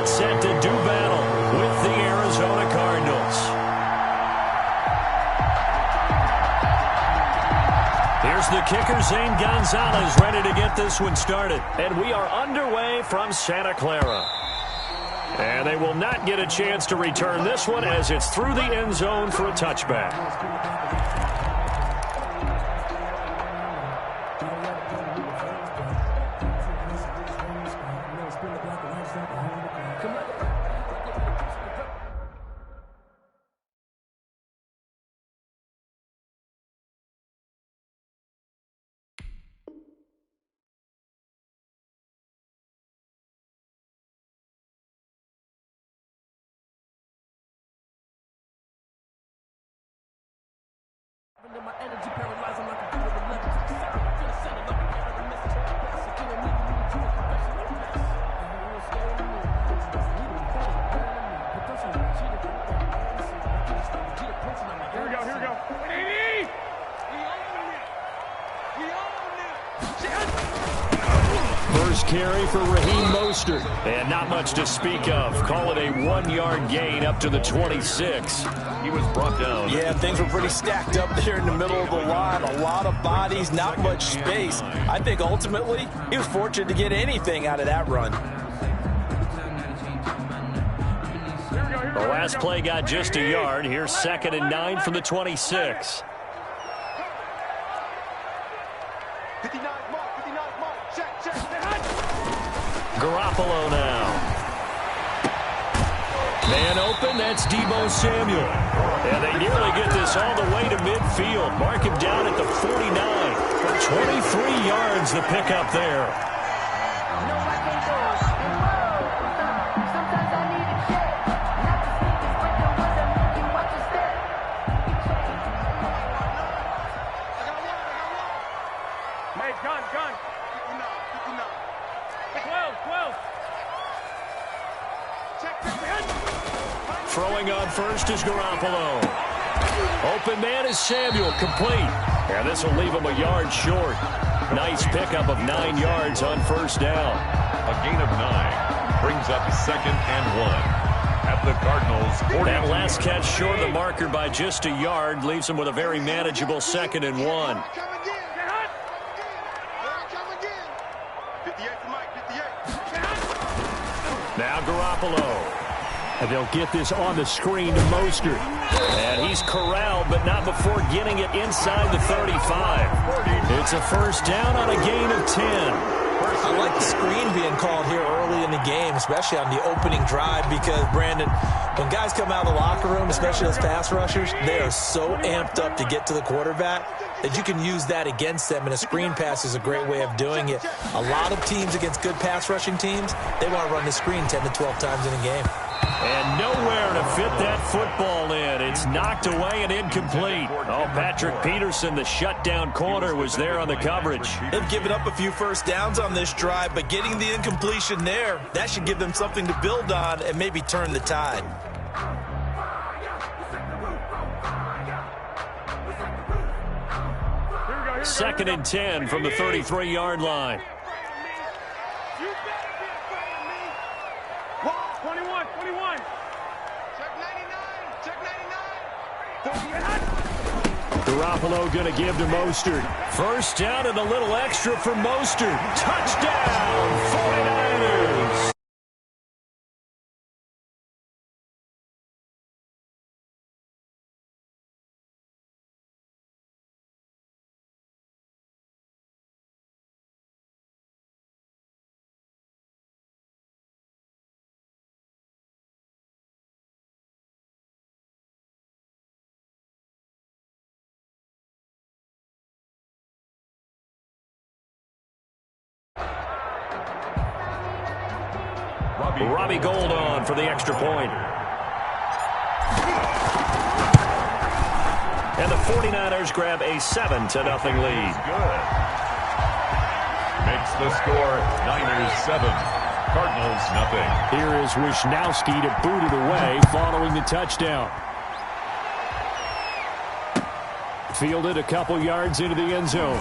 get set to do battle with the Arizona Cardinals. Here's the kicker, Zane Gonzalez, ready to get this one started. And we are underway from Santa Clara. And they will not get a chance to return this one as it's through the end zone for a touchback. My energy paralyzed, I'm like a dude with electric sound. I feel the center like a cat of a message. Pass it, get a nigga, you do a confession. Here we go, here we go. First carry for Raheem Mostert. And not much to speak of. Call it a 1-yard gain up to the 26. He was brought down. Yeah, things were pretty stacked up there in the middle of the line. A lot of bodies, not much space. I think ultimately he was fortunate to get anything out of that run. The last play got just a yard. Here's 2nd and 9 from the 26. 59 mark, check. Garoppolo now. Man open, that's Deebo Samuel. And they nearly get this all the way to midfield. Mark him down at the 49. For 23 yards, the pickup there. Hey, gun. 59. 12. Check. Throwing on first is Garoppolo. Open man is Samuel, complete. And this will leave him a yard short. Nice pickup of 9 yards on first down. A gain of 9 brings up 2nd and 1 at the Cardinals. 40. That last catch short of the marker by just a yard leaves him with a very manageable 2nd and 1. Now Garoppolo. And they'll get this on the screen to Mostert. And he's corralled, but not before getting it inside the 35. It's a first down on a gain of 10. I like the screen being called here early in the game, especially on the opening drive, because, Brandon, when guys come out of the locker room, especially those pass rushers, they are so amped up to get to the quarterback that you can use that against them, and a screen pass is a great way of doing it. A lot of teams against good pass rushing teams, they want to run the screen 10 to 12 times in a game. And nowhere to fit that football in. It's knocked away and incomplete. Oh, Patrick Peterson, the shutdown corner, was there on the coverage. They've given up a few first downs on this drive, but getting the incompletion there, that should give them something to build on and maybe turn the tide. Second and 10 from the 33-yard line. 21. Check 99. Garoppolo going to give to Mostert. First down and a little extra for Mostert. Touchdown, 49ers. Robbie Gould on for the extra point. And the 49ers grab a 7-0 lead. Good. Makes the score Niners 7, Cardinals nothing. Here is Wisnowski to boot it away following the touchdown. Fielded a couple yards into the end zone.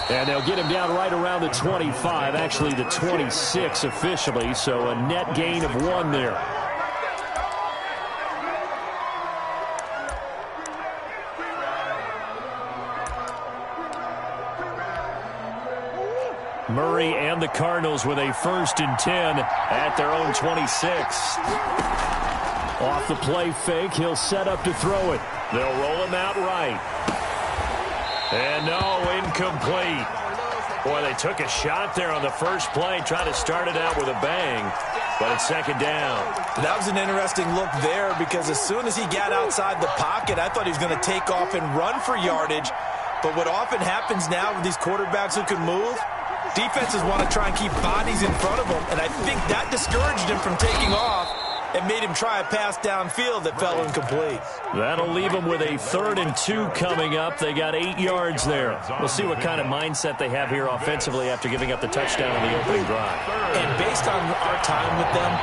And they'll get him down right around the 25, actually the 26 officially, so a net gain of 1 there. Murray and the Cardinals with a 1st and 10 at their own 26. Off the play fake, he'll set up to throw it. They'll roll him out right. And no, incomplete. Boy, they took a shot there on the first play, trying to start it out with a bang, but it's 2nd down. That was an interesting look there because as soon as he got outside the pocket, I thought he was going to take off and run for yardage. But what often happens now with these quarterbacks who can move, defenses want to try and keep bodies in front of them, and I think that discouraged him from taking off and made him try a pass downfield that fell incomplete. That'll leave him with a 3rd and 2 coming up. They got 8 yards there. We'll see what kind of mindset they have here offensively after giving up the touchdown on the opening drive. And based on our time with them,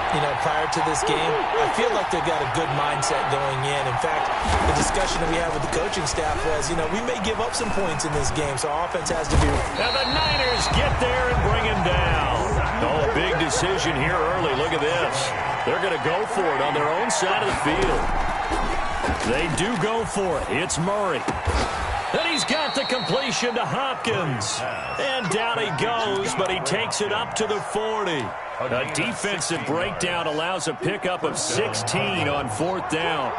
prior to this game, I feel like they've got a good mindset going in. In fact, the discussion that we had with the coaching staff was, we may give up some points in this game, so our offense has to be. And the Niners get there and bring him down. Oh, a big decision here early. Look at this. They're going to go for it on their own side of the field. They do go for it. It's Murray. And he's got the completion to Hopkins. And down he goes, but he takes it up to the 40. A defensive breakdown allows a pickup of 16 on 4th down.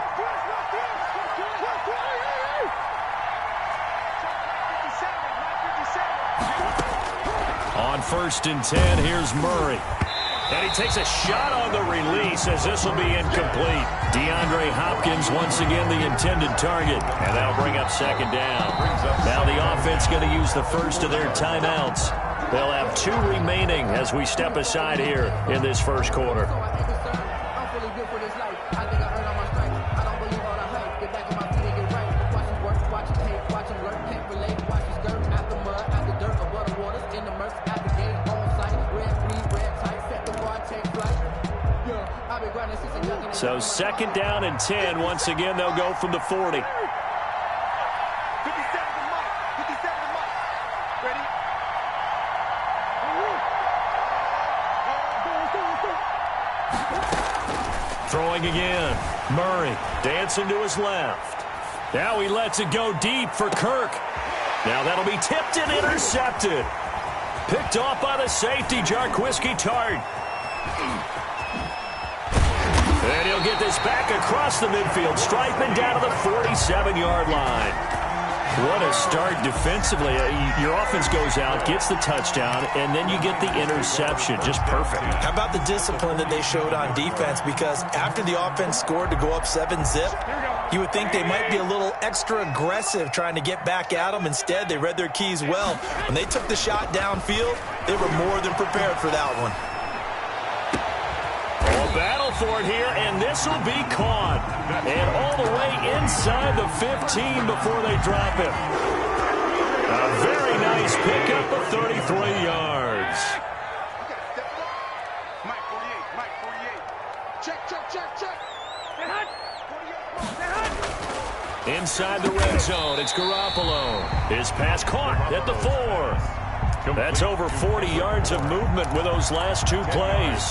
On 1st and 10, here's Murray. And he takes a shot on the release as this will be incomplete. DeAndre Hopkins once again the intended target. And that'll bring up 2nd down. Now the offense going to use the first of their timeouts. They'll have 2 remaining as we step aside here in this first quarter. So 2nd down and 10. Once again, they'll go from the 40. Throwing again. Murray dancing to his left. Now he lets it go deep for Kirk. Now that'll be tipped and intercepted. Picked off by the safety, Jarquiski Tart. And he'll get this back across the midfield stripe and down to the 47-yard line. What a start defensively. Your offense goes out, gets the touchdown, and then you get the interception. Just perfect. How about the discipline that they showed on defense? Because after the offense scored to go up 7-zip, you would think they might be a little extra aggressive trying to get back at them. Instead, they read their keys well. When they took the shot downfield, they were more than prepared for that one. Battle for it here, and this will be caught. And all the way inside the 15 before they drop him. A very nice pickup of 33 yards. Mike 48. Check. Inside the red zone, it's Garoppolo. His pass caught at the 4. That's over 40 yards of movement with those last 2 plays.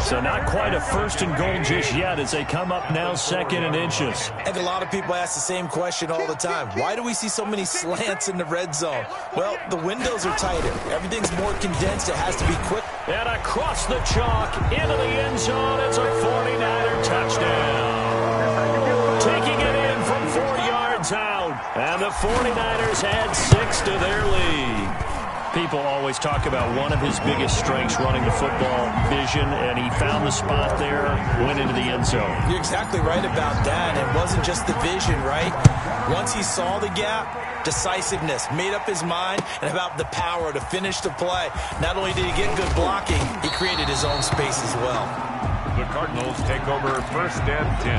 So not quite a 1st and goal just yet as they come up now 2nd and inches. And a lot of people ask the same question all the time. Why do we see so many slants in the red zone? Well, the windows are tighter. Everything's more condensed. It has to be quick. And across the chalk into the end zone. It's a 49er touchdown. Taking it in from 4 yards out. And the 49ers add 6 to their lead. People always talk about one of his biggest strengths running the football, vision, and he found the spot there, went into the end zone. You're exactly right about that. It wasn't just the vision, right? Once he saw the gap, decisiveness, made up his mind, and about the power to finish the play. Not only did he get good blocking, he created his own space as well. The Cardinals take over 1st and 10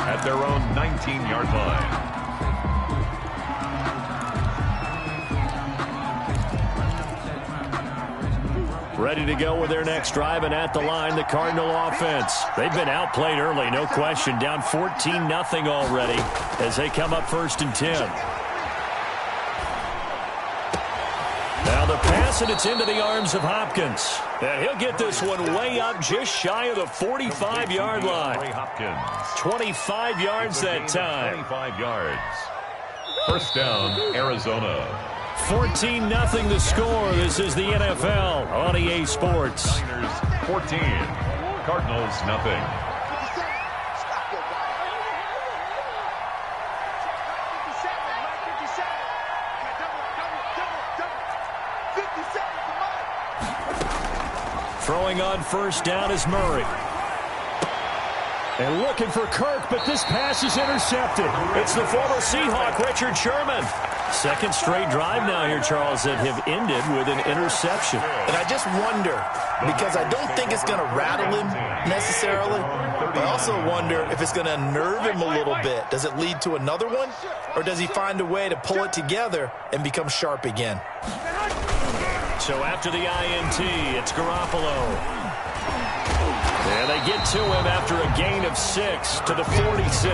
at their own 19-yard line. Ready to go with their next drive, and at the line, the Cardinal offense. They've been outplayed early, no question. Down 14-0 already as they come up 1st and 10. the pass, and it's into the arms of Hopkins. And he'll get this one way up just shy of the 45-yard line. 25 yards that time. 25 yards. First down, Arizona. 14-0 the score. This is the NFL on EA Sports. Niners 14. Cardinals nothing. Throwing on first down is Murray. And looking for Kirk, but this pass is intercepted. It's the former Seahawk, Richard Sherman. Second straight drive now here, Charles, that have ended with an interception. And I just wonder, because I don't think it's going to rattle him necessarily, but I also wonder if it's going to unnerve him a little bit. Does it lead to another one, or does he find a way to pull it together and become sharp again? So after the INT, it's Garoppolo. And they get to him after a gain of 6 to the 46.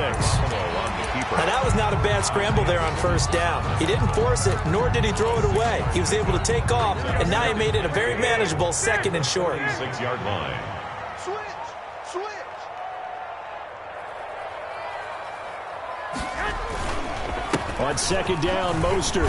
Now, that was not a bad scramble there on first down. He didn't force it, nor did he throw it away. He was able to take off, and now he made it a very manageable second and short. 6-yard line. Switch. On second down, Mostert.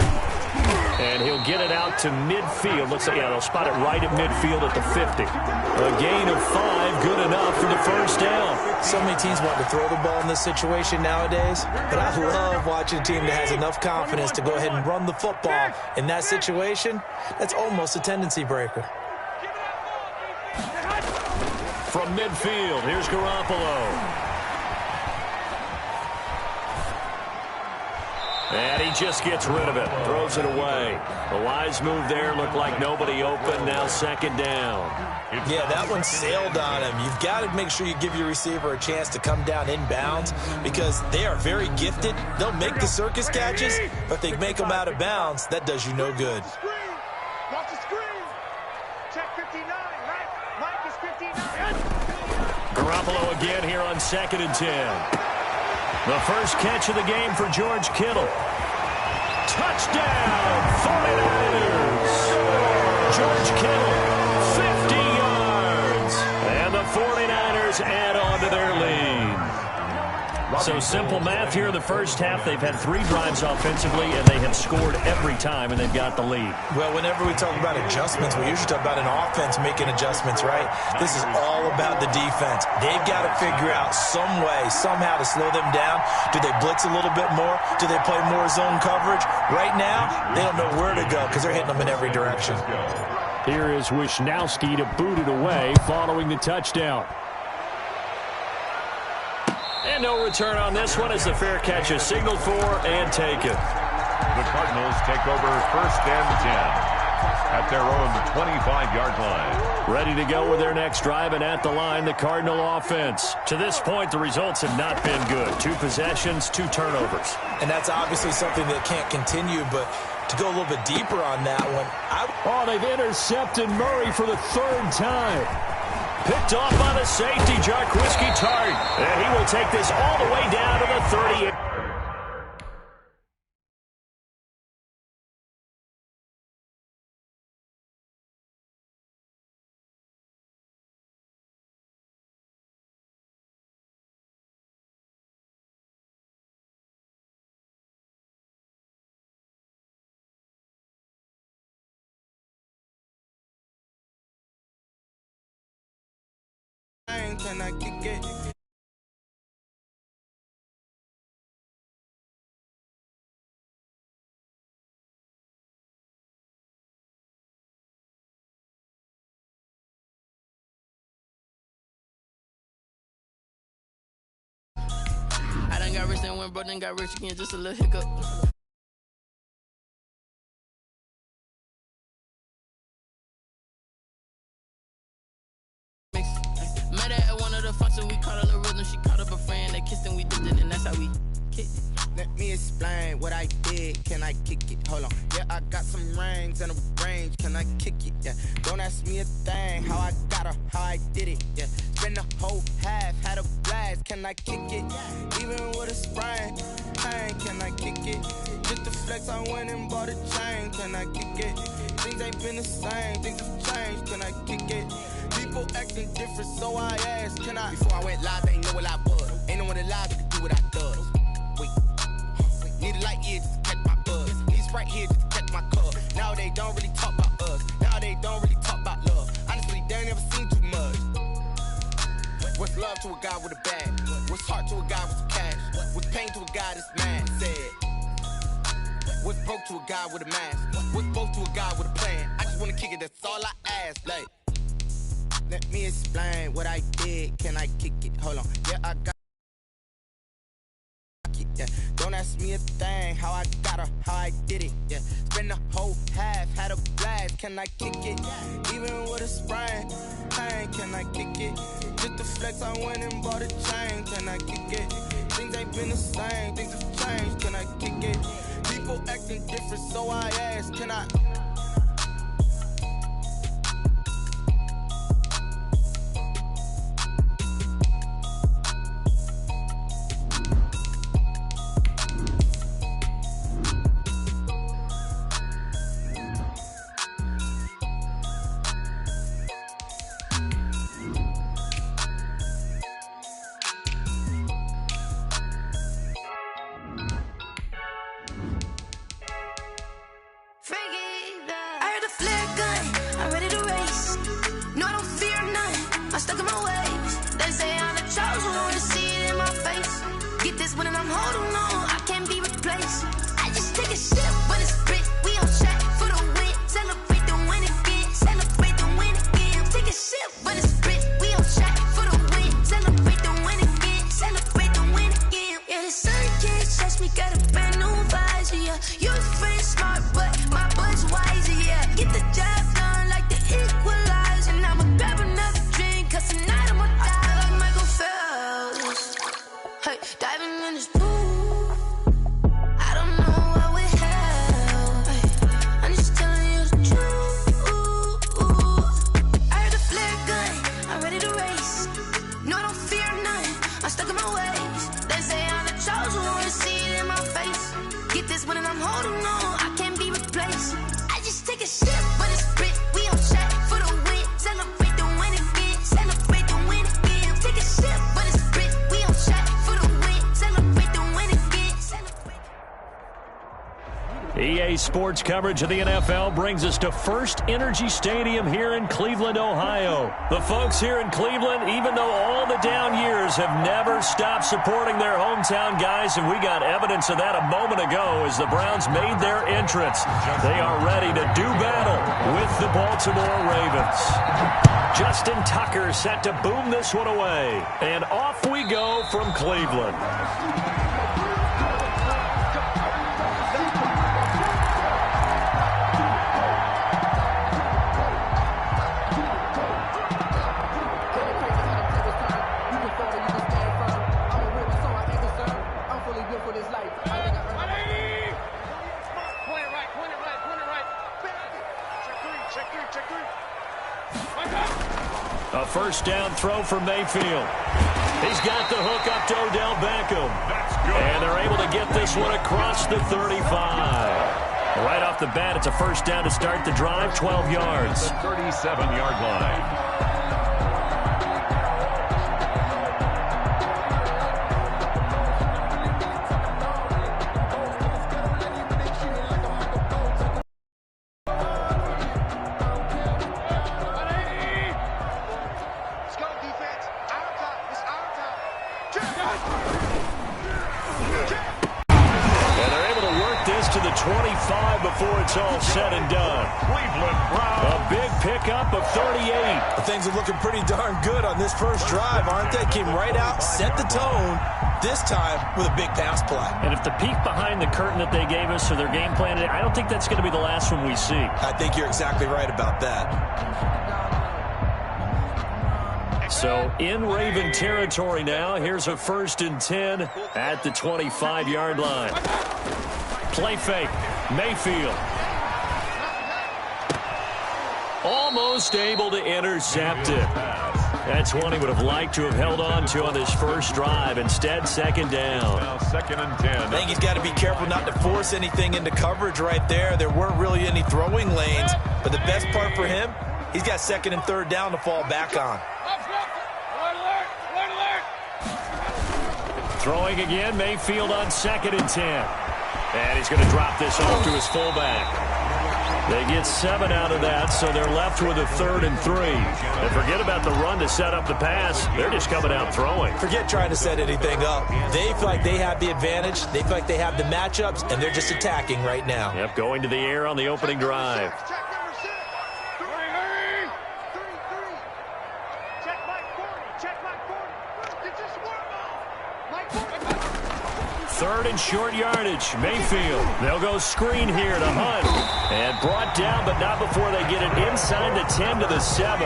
And he'll get it out to midfield. Looks like, yeah, they'll spot it right at midfield at the 50. A gain of 5, good enough for the first down. So many teams want to throw the ball in this situation nowadays, but I love watching a team that has enough confidence to go ahead and run the football. In that situation, that's almost a tendency breaker. From midfield, here's Garoppolo. And he just gets rid of it, throws it away. A wise move there, looked like nobody open, now second down. Yeah, that one sailed on him. You've got to make sure you give your receiver a chance to come down inbounds because they are very gifted. They'll make the circus catches, but if they make them out of bounds, that does you no good. Watch the screen. Check 59, right? Mike is 59. Garoppolo again here on 2nd and 10. The first catch of the game for George Kittle. Touchdown, 49ers. George Kittle, 50 yards. And the 49ers add on to their lead. So simple math here in the first half. They've had 3 drives offensively, and they have scored every time, and they've got the lead. Well, whenever we talk about adjustments, we usually talk about an offense making adjustments, right? This is all about the defense. They've got to figure out some way, somehow to slow them down. Do they blitz a little bit more? Do they play more zone coverage? Right now, they don't know where to go because they're hitting them in every direction. Here is Wisnowski to boot it away following the touchdown. And no return on this one as the fair catch is signaled for and taken. The Cardinals take over first and 10 at their own 25-yard line. Ready to go with their next drive, and at the line, the Cardinal offense. To this point, the results have not been good. 2 possessions, 2 turnovers. And that's obviously something that can't continue, but to go a little bit deeper on that one, they've intercepted Murray for the 3rd time. Picked off by the safety, Jarquiski Tart. And he will take this all the way down to the 38. Can I kick it? I done got rich and went broke, then got rich again, just a little hiccup. Met her at one of the functions, we caught a little rhythm, she caught up a friend, they kissed and we did it, and that's how we kick it? Let me explain what I did. Can I kick it? Hold on. Yeah, I got some rings and a range. Can I kick it? Yeah. Don't ask me a thing. How I got her, how I did it. Yeah. Spend the whole half, had a blast. Can I kick it? Even with a sprain. Hey, can I kick it? Just to flex, I went and bought a chain. Can I kick it? Things ain't been the same. Things have changed. Can I kick it? People acting different, so I asked, can I? Before I went live, they ain't know what I was. Ain't no one alive that could do what I does. Wait. Need a light here just to catch my buzz. Need a Sprite here just to catch my cup. Now they don't really talk about us. Now they don't really talk about love. Honestly, they ain't never seen too much. What's love to a guy with a bag? What's heart to a guy with some cash? What's pain to a guy that's mad? Said. What's broke to a guy with a mask? What's both to a guy with a plan? I just wanna kick it, that's all I ask. Like, let me explain what I did. Can I kick it? Hold on. Yeah, I got it. Yeah. Don't ask me a thing. How I got her, how I did it. Yeah. Spend the whole half, had a blast. Can I kick it? Even with a sprain. Hey, can I kick it? Just to flex, I went and bought a chain. Can I kick it? Things ain't been the same. Things have changed. Can I kick it? People acting different, so I asked, can I? EA Sports coverage of the NFL brings us to First Energy Stadium here in Cleveland, Ohio. The folks here in Cleveland, even though all the down years, have never stopped supporting their hometown guys, and we got evidence of that a moment ago as the Browns made their entrance. They are ready to do battle with the Baltimore Ravens. Justin Tucker set to boom this one away, and off we go from Cleveland. A first down throw for Mayfield. He's got the hook up to Odell Beckham. And they're able to get this one across the 35. Right off the bat, it's a first down to start the drive, 12 yards. 37-yard line. Before it's all said and done. A big pickup of 38. Things are looking pretty darn good on this first drive, aren't they? Came right out, set the tone, this time with a big pass play. And if the peek behind the curtain that they gave us or their game plan, I don't think that's going to be the last one we see. I think you're exactly right about that. So in Raven territory now. Here's a 1st and 10 at the 25-yard line. Play fake. Mayfield. Almost able to intercept it. That's one he would have liked to have held on to on this first drive. Instead, 2nd down. Now 2nd and 10. I think he's got to be careful not to force anything into coverage right there. There weren't really any throwing lanes. But the best part for him, he's got 2nd and 3rd down to fall back on. Throwing again, Mayfield on 2nd and 10. And he's going to drop this off to his fullback. They get 7 out of that, so they're left with a 3rd and 3. And forget about the run to set up the pass. They're just coming out throwing. Forget trying to set anything up. They feel like they have the advantage. They feel like they have the matchups, and they're just attacking right now. Yep, going to the air on the opening drive. Third and short yardage. Mayfield. They'll go screen here to Hunt. And brought down, but not before they get it inside the 10 to the 7.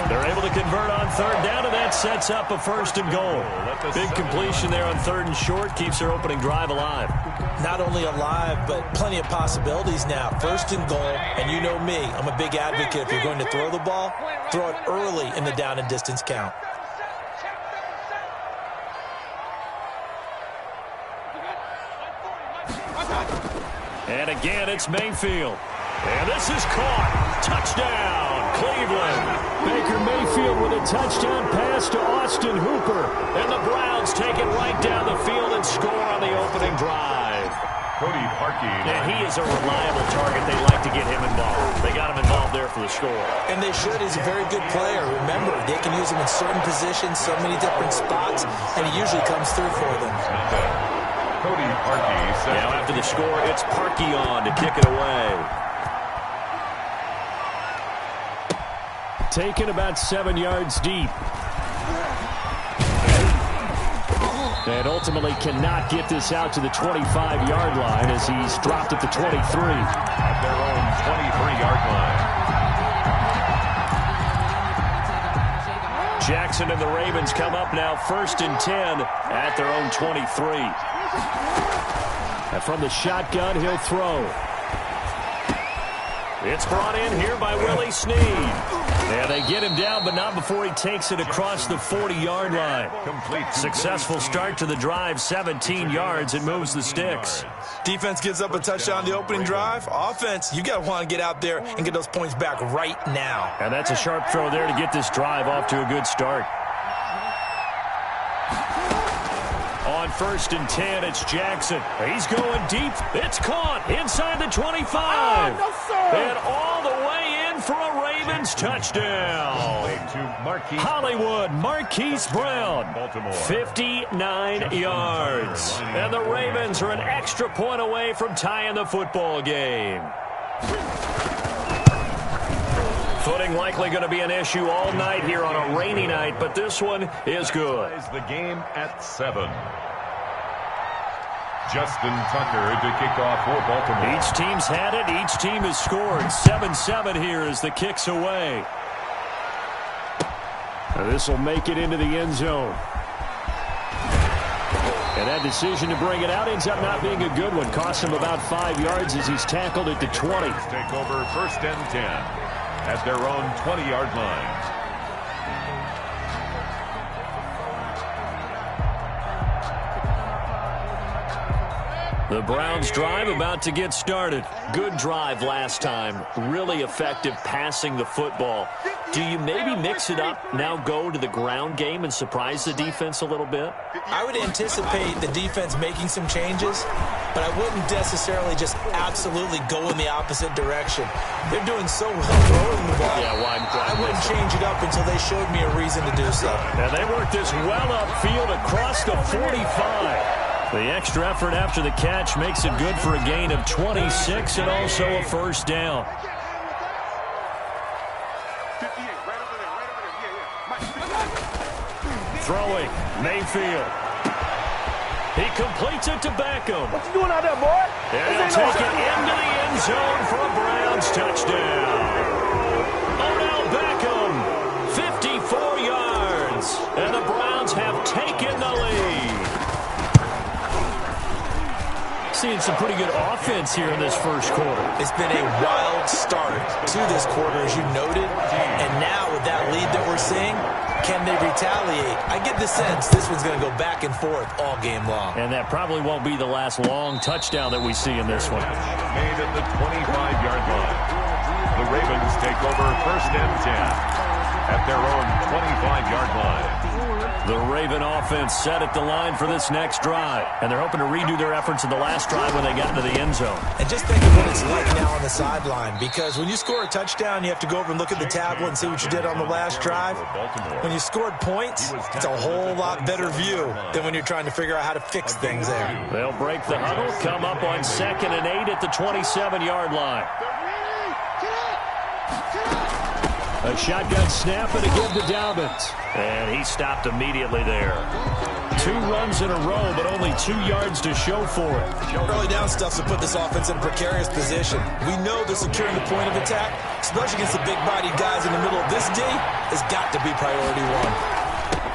They're able to convert on 3rd down, and that sets up a 1st and goal. Big completion there on 3rd and short. Keeps their opening drive alive. Not only alive, but plenty of possibilities now. 1st and goal, and you know me. I'm a big advocate. If you're going to throw the ball, throw it early in the down and distance count. And again, it's Mayfield. And this is caught. Touchdown, Cleveland. Baker Mayfield with a touchdown pass to Austin Hooper. And the Browns take it right down the field and score on the opening drive. Cody Parkey. Yeah, he is a reliable target. They like to get him involved. They got him involved there for the score. And they should. He's a very good player. Remember, they can use him in certain positions, so many different spots, and he usually comes through for them. Cody Parkey. Now after the score, it's Parkey on to kick it away. Taken about 7 yards deep. And ultimately cannot get this out to the 25-yard line as he's dropped at the 23. At their own 23-yard line. Jackson and the Ravens come up now 1st and 10 at their own 23. And from the shotgun, he'll throw. It's brought in here by Willie Snead. And they get him down, but not before he takes it across the 40-yard line. Successful start to the drive, 17 yards. It moves the sticks. Defense gives up a touchdown on the opening drive. Offense, you got to want to get out there and get those points back right now. And that's a sharp throw there to get this drive off to a good start. On 1st and 10, it's Jackson. He's going deep. It's caught inside the 25. And all the way in for a Ravens touchdown. Hollywood Marquise Brown, 59 yards. And the Ravens are an extra point away from tying the football game. Footing likely going to be an issue all night here on a rainy night, but this one is good. The game at 7. Justin Tucker to kick off for Baltimore. Each team's had it. Each team has scored. 7-7 here as the kick's away. And this will make it into the end zone. And that decision to bring it out ends up not being a good one. Cost him about 5 yards as he's tackled at the 20. Take over 1st and 10 at their own 20-yard line. The Browns drive about to get started. Good drive last time. Really effective passing the football. Do you maybe mix it up, now go to the ground game and surprise the defense a little bit? I would anticipate the defense making some changes, but I wouldn't necessarily just absolutely go in the opposite direction. They're doing so well throwing the ball. Yeah, I wouldn't change it up until they showed me a reason to do so. And they work this well upfield across the 45. The extra effort after the catch makes it good for a gain of 26 and also a 1st down. Throwing, Mayfield. He completes it to Beckham. What you doing out there, boy? And he'll take it into the end zone for a Browns touchdown. Odell Beckham, 54 yards. some pretty good offense here in this first quarter. It's been a wild start to this quarter, as you noted. And now with that lead that we're seeing, can they retaliate? I get the sense this one's going to go back and forth all game long. And that probably won't be the last long touchdown that we see in this one. Made at the 25-yard line. The Ravens take over first and 10 at their own 25-yard line. The Raven offense set at the line for this next drive, and they're hoping to redo their efforts in the last drive when they got into the end zone. And just think of what it's like now on the sideline, because when you score a touchdown, you have to go over and look at the tablet and see what you did on the last drive. When you scored points, it's a whole lot better view than when you're trying to figure out how to fix things there. They'll break the huddle, come up on 2nd and 8 at the 27-yard line. A shotgun snap and a give to Dobbins. And he stopped immediately there. 2 runs in a row, but only 2 yards to show for it. Early down stuff to put this offense in a precarious position. We know that securing the point of attack, especially against the big-bodied guys in the middle of this D, has got to be priority 1.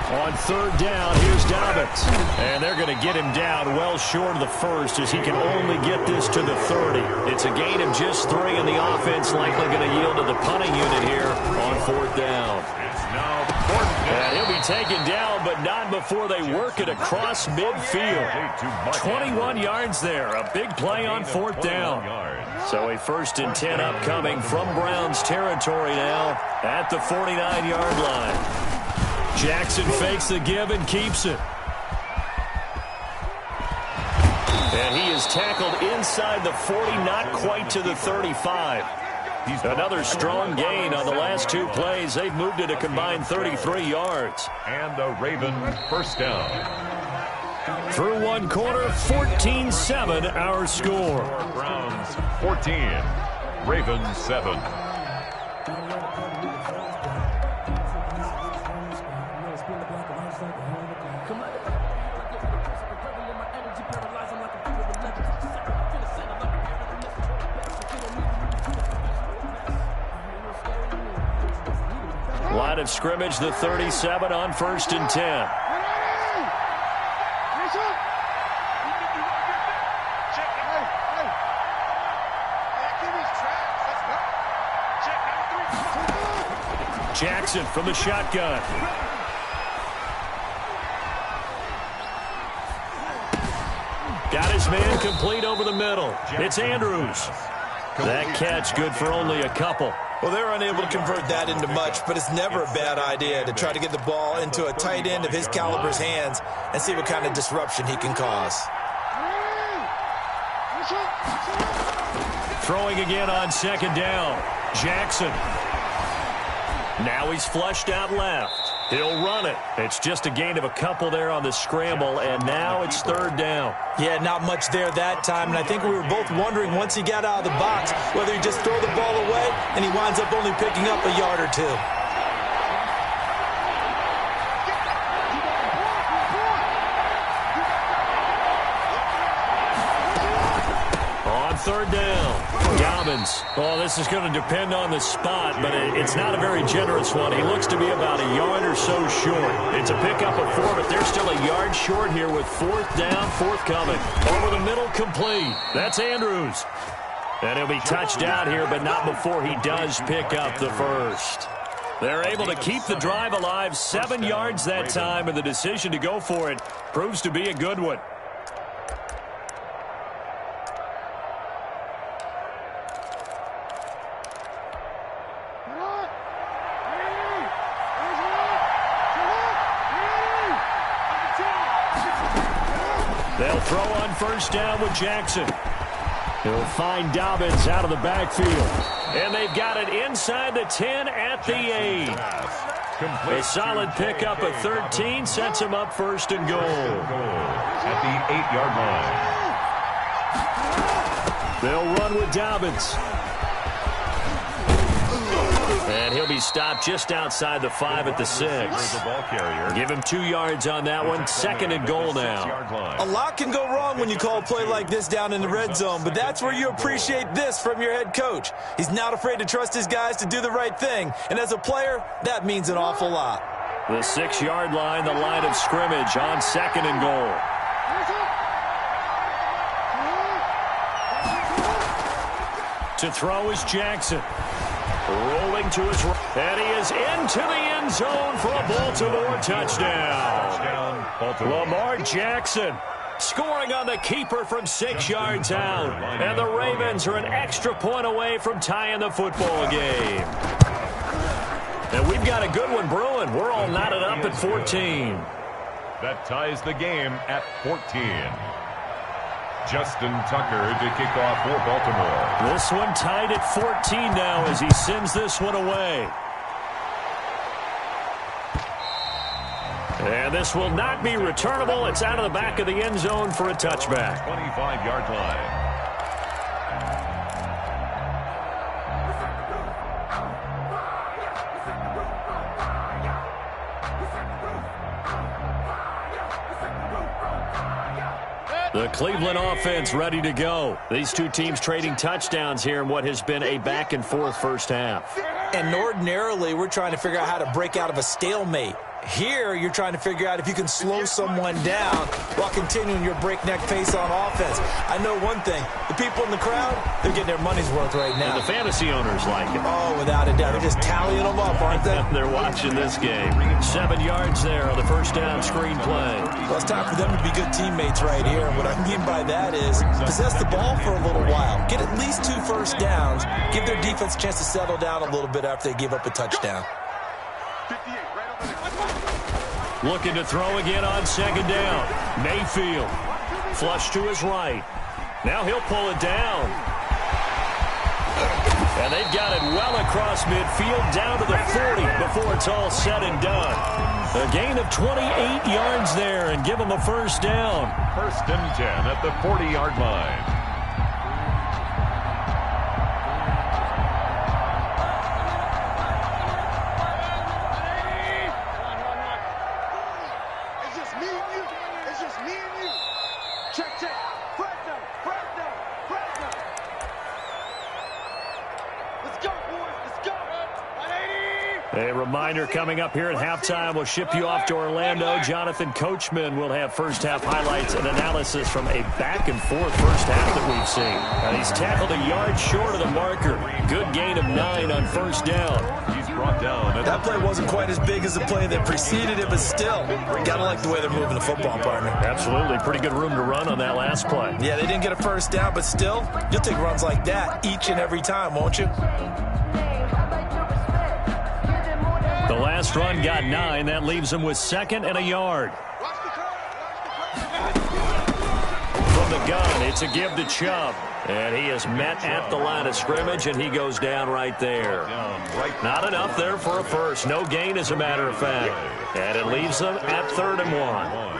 On 3rd down, here's Dobbins. And they're going to get him down well short of the first as he can only get this to the 30. It's a gain of just 3, and the offense likely going to yield to the punting unit here on 4th down. It's now 4th down. And he'll be taken down, but not before they work it across midfield. 21 yards there. A big play on 4th down. So a 1st and 10 upcoming from Browns territory now at the 49-yard line. Jackson fakes the give and keeps it. And he is tackled inside the 40, not quite to the 35. Another strong gain on the last 2 plays. They've moved it a combined 33 yards. And a Raven first down. Through 1 quarter, 14-7 our score. Browns 14, Ravens 7. Line of scrimmage, the 37 on 1st and 10. Jackson from the shotgun. Got his man complete over the middle. It's Andrews. That catch good for only a couple. Well, they're unable to convert that into much, but it's never a bad idea to try to get the ball into a tight end of his caliber's hands and see what kind of disruption he can cause. Throwing again on 2nd down. Jackson. Now he's flushed out left. He'll run it. It's just a gain of a couple there on the scramble, and now it's 3rd down. Yeah, not much there that time, and I think we were both wondering once he got out of the box whether he'd just throw the ball away, and he winds up only picking up a yard or 2. On 3rd down. Dobbins. Oh, this is going to depend on the spot, but it's not a very generous one. He looks to be about a yard or so short. It's a pickup of 4, but they're still a yard short here with 4th down, forthcoming. Over the middle, complete. That's Andrews. And he'll be touched out here, but not before he does pick up the first. They're able to keep the drive alive, 7 yards that time, and the decision to go for it proves to be a good one. They'll throw on 1st down with Jackson. He'll find Dobbins out of the backfield. And they've got it inside the 10 at the 8. A solid pickup of 13 sets him up 1st and goal. At the 8-yard line. They'll run with Dobbins. And he'll be stopped just outside the 5 at the 6. Give him 2 yards on that one. 2nd and goal now. A lot can go wrong when you call a play like this down in the red zone, but that's where you appreciate this from your head coach. He's not afraid to trust his guys to do the right thing, and as a player, that means an awful lot. The 6-yard line, the line of scrimmage on 2nd and goal. To throw is Jackson. Rolling to his right. And he is into the end zone for a Baltimore touchdown. Lamar Jackson scoring on the keeper from 6 yards out. And the Ravens are an extra point away from tying the football game. And we've got a good one brewing. We're all knotted up at 14. That ties the game at 14. Justin Tucker to kick off for Baltimore. This one tied at 14 now as he sends this one away. And this will not be returnable. It's out of the back of the end zone for a touchback. 25-yard line. The Cleveland offense ready to go. These two teams trading touchdowns here in what has been a back-and-forth first half. And ordinarily, we're trying to figure out how to break out of a stalemate. Here, you're trying to figure out if you can slow someone down while continuing your breakneck pace on offense. I know one thing. The people in the crowd, they're getting their money's worth right now. And the fantasy owners like it. Oh, without a doubt. They're just tallying them up, aren't they? They're watching this game. 7 yards there on the first down screen play. Well, it's time for them to be good teammates right here. And what I mean by that is possess the ball for a little while. Get at least 2 first downs. Give their defense a chance to settle down a little bit after they give up a touchdown. Looking to throw again on second down. Mayfield. Flush to his right. Now he'll pull it down. And they've got it well across midfield down to the 40 before it's all said and done. A gain of 28 yards there and give them a first down. First and 10 at the 40-yard line. A reminder coming up here at halftime. We'll ship you off to Orlando. Jonathan Coachman will have first half highlights and analysis from a back-and-forth first half that we've seen. And he's tackled a yard short of the marker. Good gain of 9 on first down. He's brought down. That play wasn't quite as big as the play that preceded it, but still, gotta like the way they're moving the football, partner. Absolutely. Pretty good room to run on that last play. Yeah, they didn't get a first down, but still, you'll take runs like that each and every time, won't you? The last run got 9. That leaves him with 2nd and a yard. From the gun, it's a give to Chubb. And he is met at the line of scrimmage, and he goes down right there. Not enough there for a first. No gain, as a matter of fact. And it leaves them at 3rd and 1.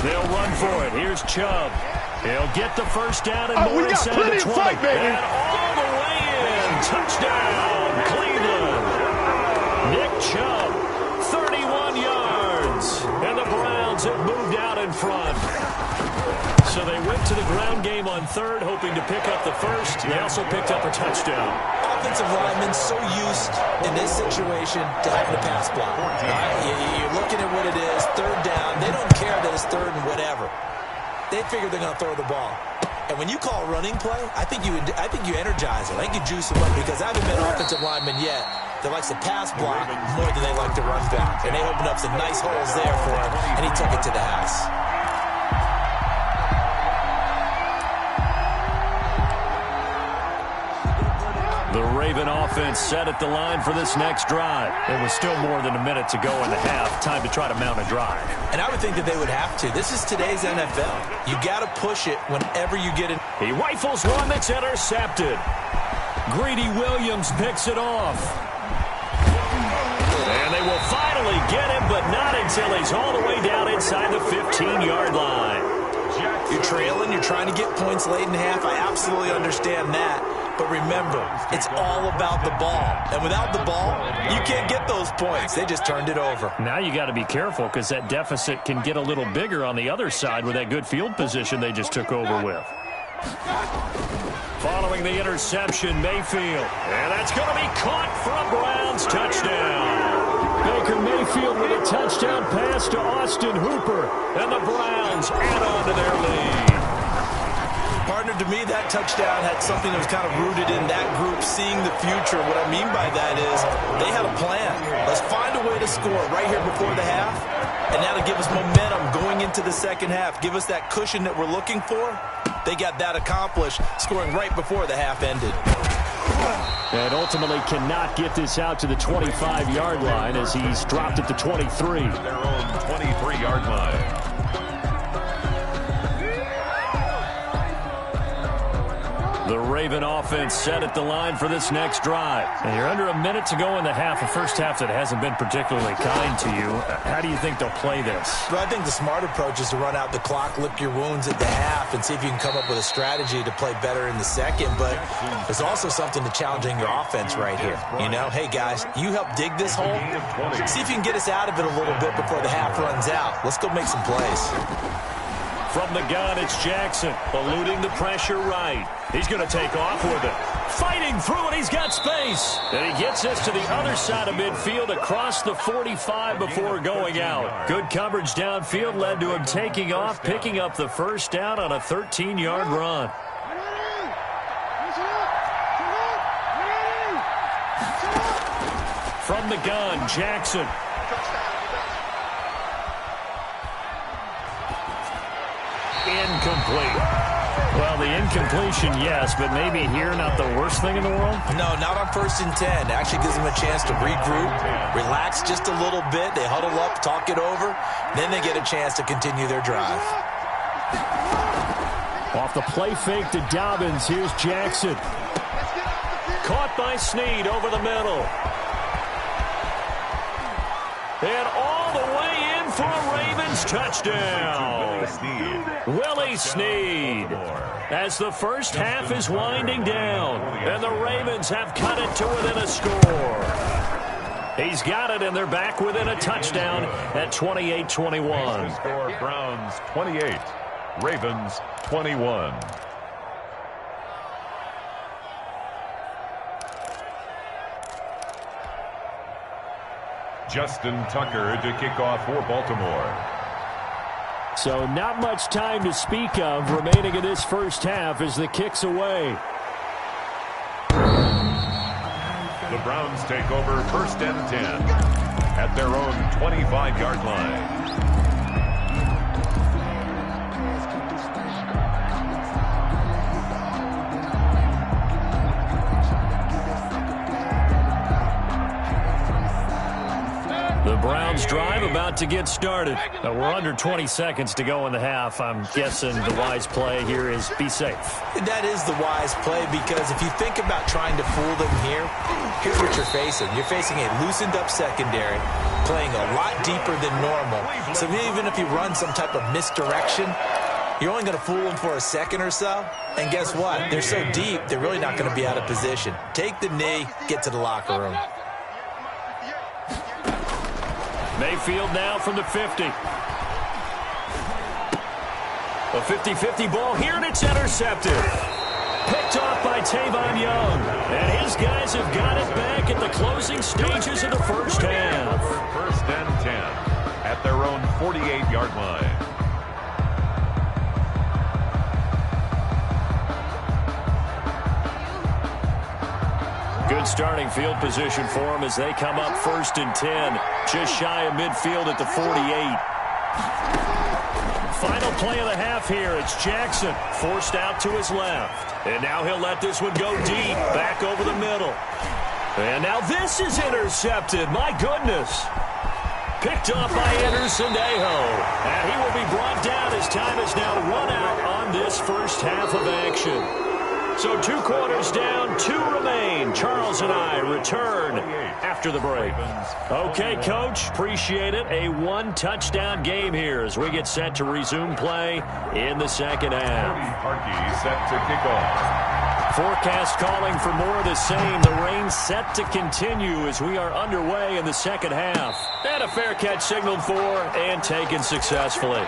They'll run for it. Here's Chubb. He'll get the first down and more inside the 20. And all the way in. Touchdown, Cleveland. Nick Chubb, 31 yards. And the Browns have moved out in front. So they went to the ground game on 3rd, hoping to pick up the first. They also picked up a touchdown. Offensive linemen so used in this situation to having a pass block. You're looking at what it is, 3rd down. They don't care that it's 3rd and whatever. They figure they're going to throw the ball. And when you call a running play, I think you energize them. I think you juice them up because I haven't met an offensive lineman yet that likes to pass block more than they like to run back. And they opened up some nice holes there for him, and he took it to the house. The Raven offense set at the line for this next drive. It was still more than a minute to go in the half. Time to try to mount a drive. And I would think that they would have to. This is today's NFL. You got to push it whenever you get in. He rifles one that's intercepted. Greedy Williams picks it off. And they will finally get him, but not until he's all the way down inside the 15-yard line. You're trailing. You're trying to get points late in the half. I absolutely understand that. But remember, it's all about the ball. And without the ball, you can't get those points. They just turned it over. Now you got to be careful because that deficit can get a little bigger on the other side with that good field position they just took over with. Following the interception, Mayfield. And that's going to be caught for a Browns touchdown. Baker Mayfield with a touchdown pass to Austin Hooper. And the Browns add on to their lead. Partner, to me, that touchdown had something that was kind of rooted in that group seeing the future. What I mean by that is they had a plan. Let's find a way to score right here before the half, and that'll give us momentum going into the second half. Give us that cushion that we're looking for. They got that accomplished, scoring right before the half ended. And ultimately cannot get this out to the 25-yard line as he's dropped at the 23. Their own 23-yard line. The Raven offense set at the line for this next drive. And you're under a minute to go in the half, a first half that hasn't been particularly kind to you. How do you think they'll play this? Well, I think the smart approach is to run out the clock, lick your wounds at the half, and see if you can come up with a strategy to play better in the second. But there's also something to challenging your offense right here. You know, hey, guys, you help dig this hole. See if you can get us out of it a little bit before the half runs out. Let's go make some plays. From the gun, it's Jackson, eluding the pressure right. He's going to take off with it. Fighting through it, he's got space. And he gets us to the other side of midfield across the 45 before going out. Good coverage downfield led to him taking off, picking up the first down on a 13-yard run. From the gun, Jackson. Incomplete. Well, the incompletion, yes, but maybe here not the worst thing in the world? No, not on 1st and 10. Actually gives them a chance to regroup, relax just a little bit. They huddle up, talk it over. Then they get a chance to continue their drive. Off the play fake to Dobbins. Here's Jackson. Caught by Snead over the middle. And all the way in for a Ravens touchdown. Willie Snead. As the first half is winding down, and the Ravens have cut it to within a score. He's got it, and they're back within a touchdown at 28-21. Score Browns 28, Ravens 21. Justin Tucker to kick off for Baltimore. So not much time to speak of remaining in this first half as the kick's away. The Browns take over 1st and 10 at their own 25-yard line. The Browns drive about to get started. We're under 20 seconds to go in the half. I'm guessing the wise play here is be safe. That is the wise play, because if you think about trying to fool them here, here's what you're facing. You're facing a loosened up secondary, playing a lot deeper than normal. So even if you run some type of misdirection, you're only going to fool them for a second or so. And guess what? They're so deep, they're really not going to be out of position. Take the knee, get to the locker room. Mayfield now from the 50. A 50-50 ball here, and it's intercepted. Picked off by Tavon Young. And his guys have got it back at the closing stages of the first half. 1st and 10 at their own 48-yard line. Good starting field position for them as they come up 1st and 10. Just shy of midfield at the 48. Final play of the half here. It's Jackson forced out to his left. And now he'll let this one go deep, back over the middle. And now this is intercepted. My goodness. Picked off by Anderson-Aho. And he will be brought down as time is now run out on this first half of action. So 2 quarters down, 2 remain. Charles and I return after the break. Okay, Coach, appreciate it. A 1-touchdown game here as we get set to resume play in the second half. aMileHiii set to kick off. Forecast calling for more of the same. The rain set to continue as we are underway in the second half. And a fair catch signaled for and taken successfully.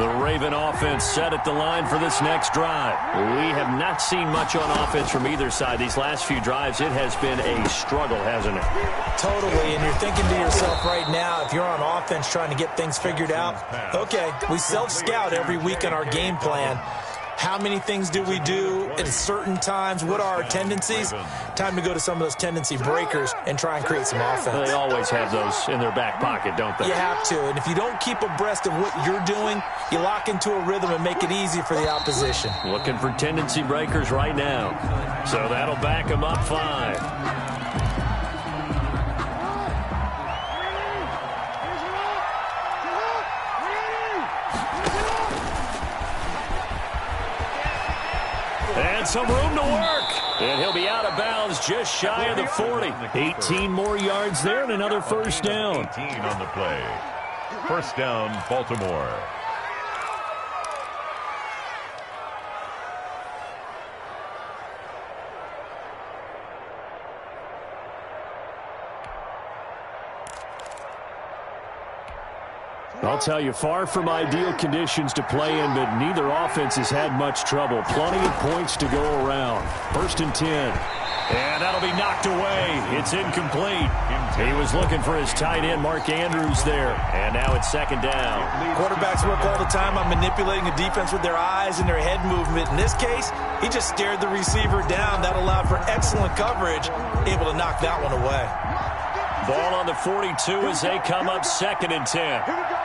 The Raven offense set at the line for this next drive. We have not seen much on offense from either side. These last few drives, it has been a struggle, hasn't it? Totally, and you're thinking to yourself right now, if you're on offense trying to get things figured out, okay, we self-scout every week in our game plan. How many things do we do at certain times? What are our tendencies? Time to go to some of those tendency breakers and try and create some offense. They always have those in their back pocket, don't they? You have to, and if you don't keep abreast of what you're doing, you lock into a rhythm and make it easy for the opposition. Looking for tendency breakers right now. So that'll back them up 5. And some room to work. And he'll be out of bounds just shy of the 40. 18 more yards there and another first down. 18 on the play. First down, Baltimore. I'll tell you, far from ideal conditions to play in, but neither offense has had much trouble. Plenty of points to go around. First and 10. And that'll be knocked away. It's incomplete. He was looking for his tight end, Mark Andrews, there. And now it's second down. Quarterbacks work all the time on manipulating a defense with their eyes and their head movement. In this case, he just stared the receiver down. That allowed for excellent coverage, able to knock that one away. Ball on the 42 as they come up second and 10. Here we go.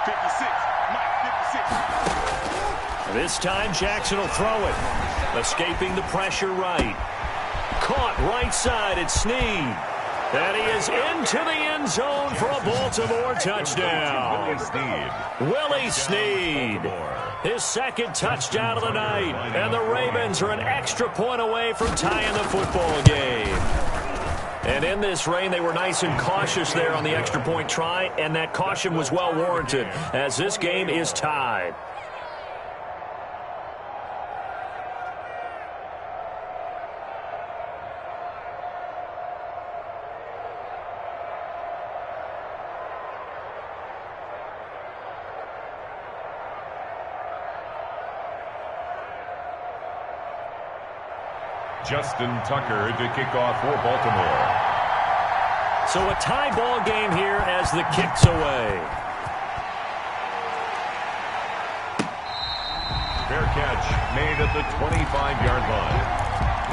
56. Mike, 56. This time Jackson will throw it. Escaping the pressure right. Caught right side at Snead. And he is into the end zone for a Baltimore touchdown. Willie Snead. His second touchdown of the night. And the Ravens are an extra point away from tying the football game. And in this rain, they were nice and cautious there on the extra point try, and that caution was well warranted as this game is tied. Justin Tucker to kick off for Baltimore. So a tie ball game here as the kick's away. Fair catch made at the 25-yard line.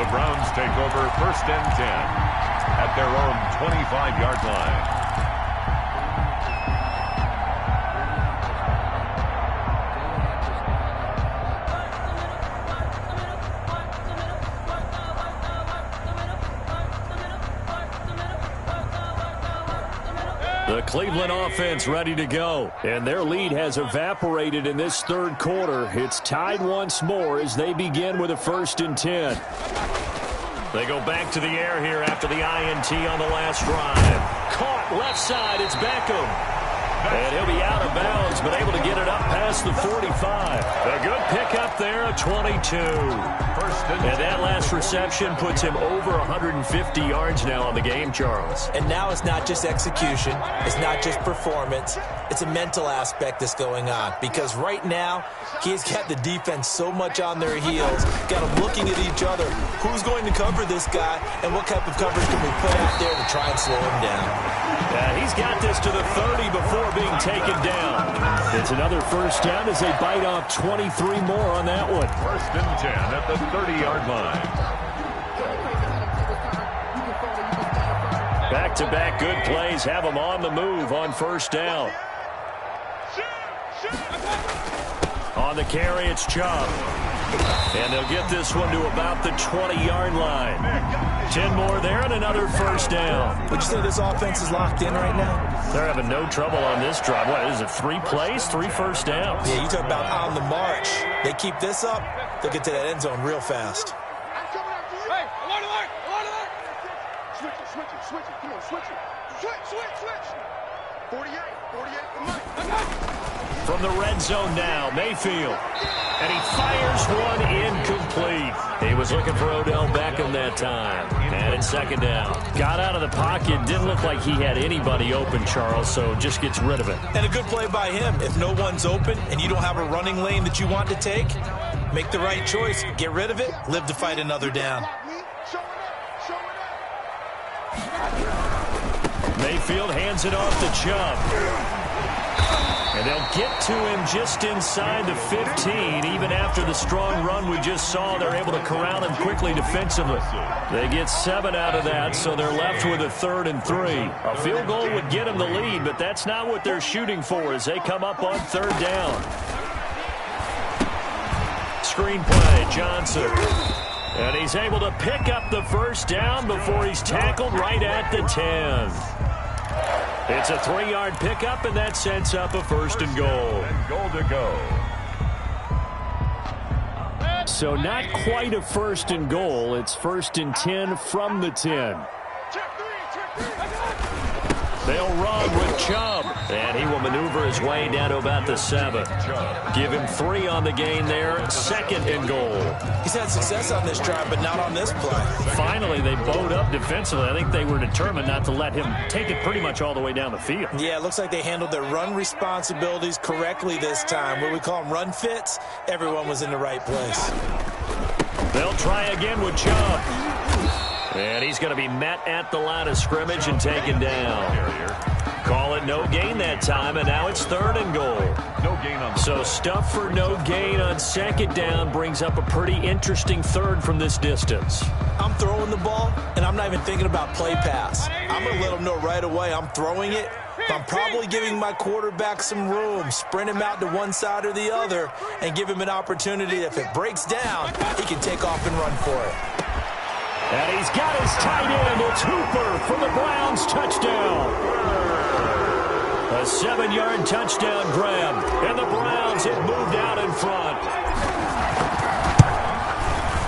The Browns take over first and 10 at their own 25-yard line. The Cleveland offense ready to go. And their lead has evaporated in this third quarter. It's tied once more as they begin with a first and 10. They go back to the air here after the INT on the last drive. Caught left side. It's Beckham. And he'll be out of bounds, but able to get it up past the 45. A good pickup there, a 22. And that last reception puts him over 150 yards now on the game, Charles. And now it's not just execution. It's not just performance. It's a mental aspect that's going on. Because right now, he's got the defense so much on their heels. Got them looking at each other. Who's going to cover this guy? And what type of coverage can we put out there to try and slow him down? He's got this to the 30 before being taken down. It's another first down as they bite off 23 more on that one. First and 10 at the 30-yard line. Back-to-back good plays have them on the move on first down. On the carry, it's Chubb. And they'll get this one to about the 20-yard line. 10 more there and another first down. Would you say this offense is locked in right now? They're having no trouble on this drive. What is it, 3 plays, 3 first downs? Yeah, you talk about on the march. They keep this up, they'll get to that end zone real fast. I'm coming after you. Hey, alert, alert, alert, alert. Switch it. Come on, switch it. Switch. 48 for Mike. From the red zone now, Mayfield. And he fires one incomplete. He was looking for Odell Beckham that time. And it's second down. Got out of the pocket. Didn't look like he had anybody open, Charles, so just gets rid of it. And a good play by him. If no one's open and you don't have a running lane that you want to take, make the right choice. Get rid of it. Live to fight another down. Mayfield hands it off to Chubb. And they'll get to him just inside the 15. Even after the strong run we just saw, they're able to corral him quickly defensively. They get 7 out of that, so they're left with a 3rd and 3. A field goal would get them the lead, but that's not what they're shooting for as they come up on 3rd down. Screen play, Johnson. And he's able to pick up the first down before he's tackled right at the 10. It's a 3-yard pickup, and that sets up a 1st and goal. Goal to go. So not quite a 1st and goal. It's 1st and 10 from the 10. They'll run with Chubb, and he will maneuver his way down to about the 7. Give him 3 on the gain there. 2nd and goal. He's had success on this drive, but not on this play. Finally, they bowed up defensively. I think they were determined not to let him take it pretty much all the way down the field. Yeah, it looks like they handled their run responsibilities correctly this time. What we call them run fits, everyone was in the right place. They'll try again with Chubb. And he's going to be met at the line of scrimmage and taken down. Call it no gain that time, and now it's 3rd and goal. No gain on the So stuff for no gain on 2nd down brings up a pretty interesting 3rd from this distance. I'm throwing the ball, and I'm not even thinking about play pass. I'm going to let them know right away I'm throwing it. I'm probably giving my quarterback some room, sprint him out to one side or the other, and give him an opportunity. If it breaks down, he can take off and run for it. And he's got his tight end. It's Hooper for the Browns touchdown. A 7-yard touchdown grab. And the Browns have moved out in front.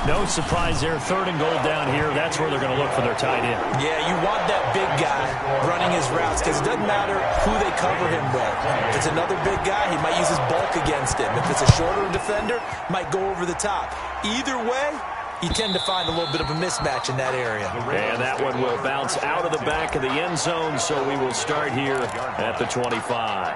No surprise there. 3rd and goal down here. That's where they're going to look for their tight end. Yeah, you want that big guy running his routes because it doesn't matter who they cover him with. If it's another big guy, he might use his bulk against him. If it's a shorter defender, might go over the top. Either way, you tend to find a little bit of a mismatch in that area. And that one will bounce out of the back of the end zone, so we will start here at the 25.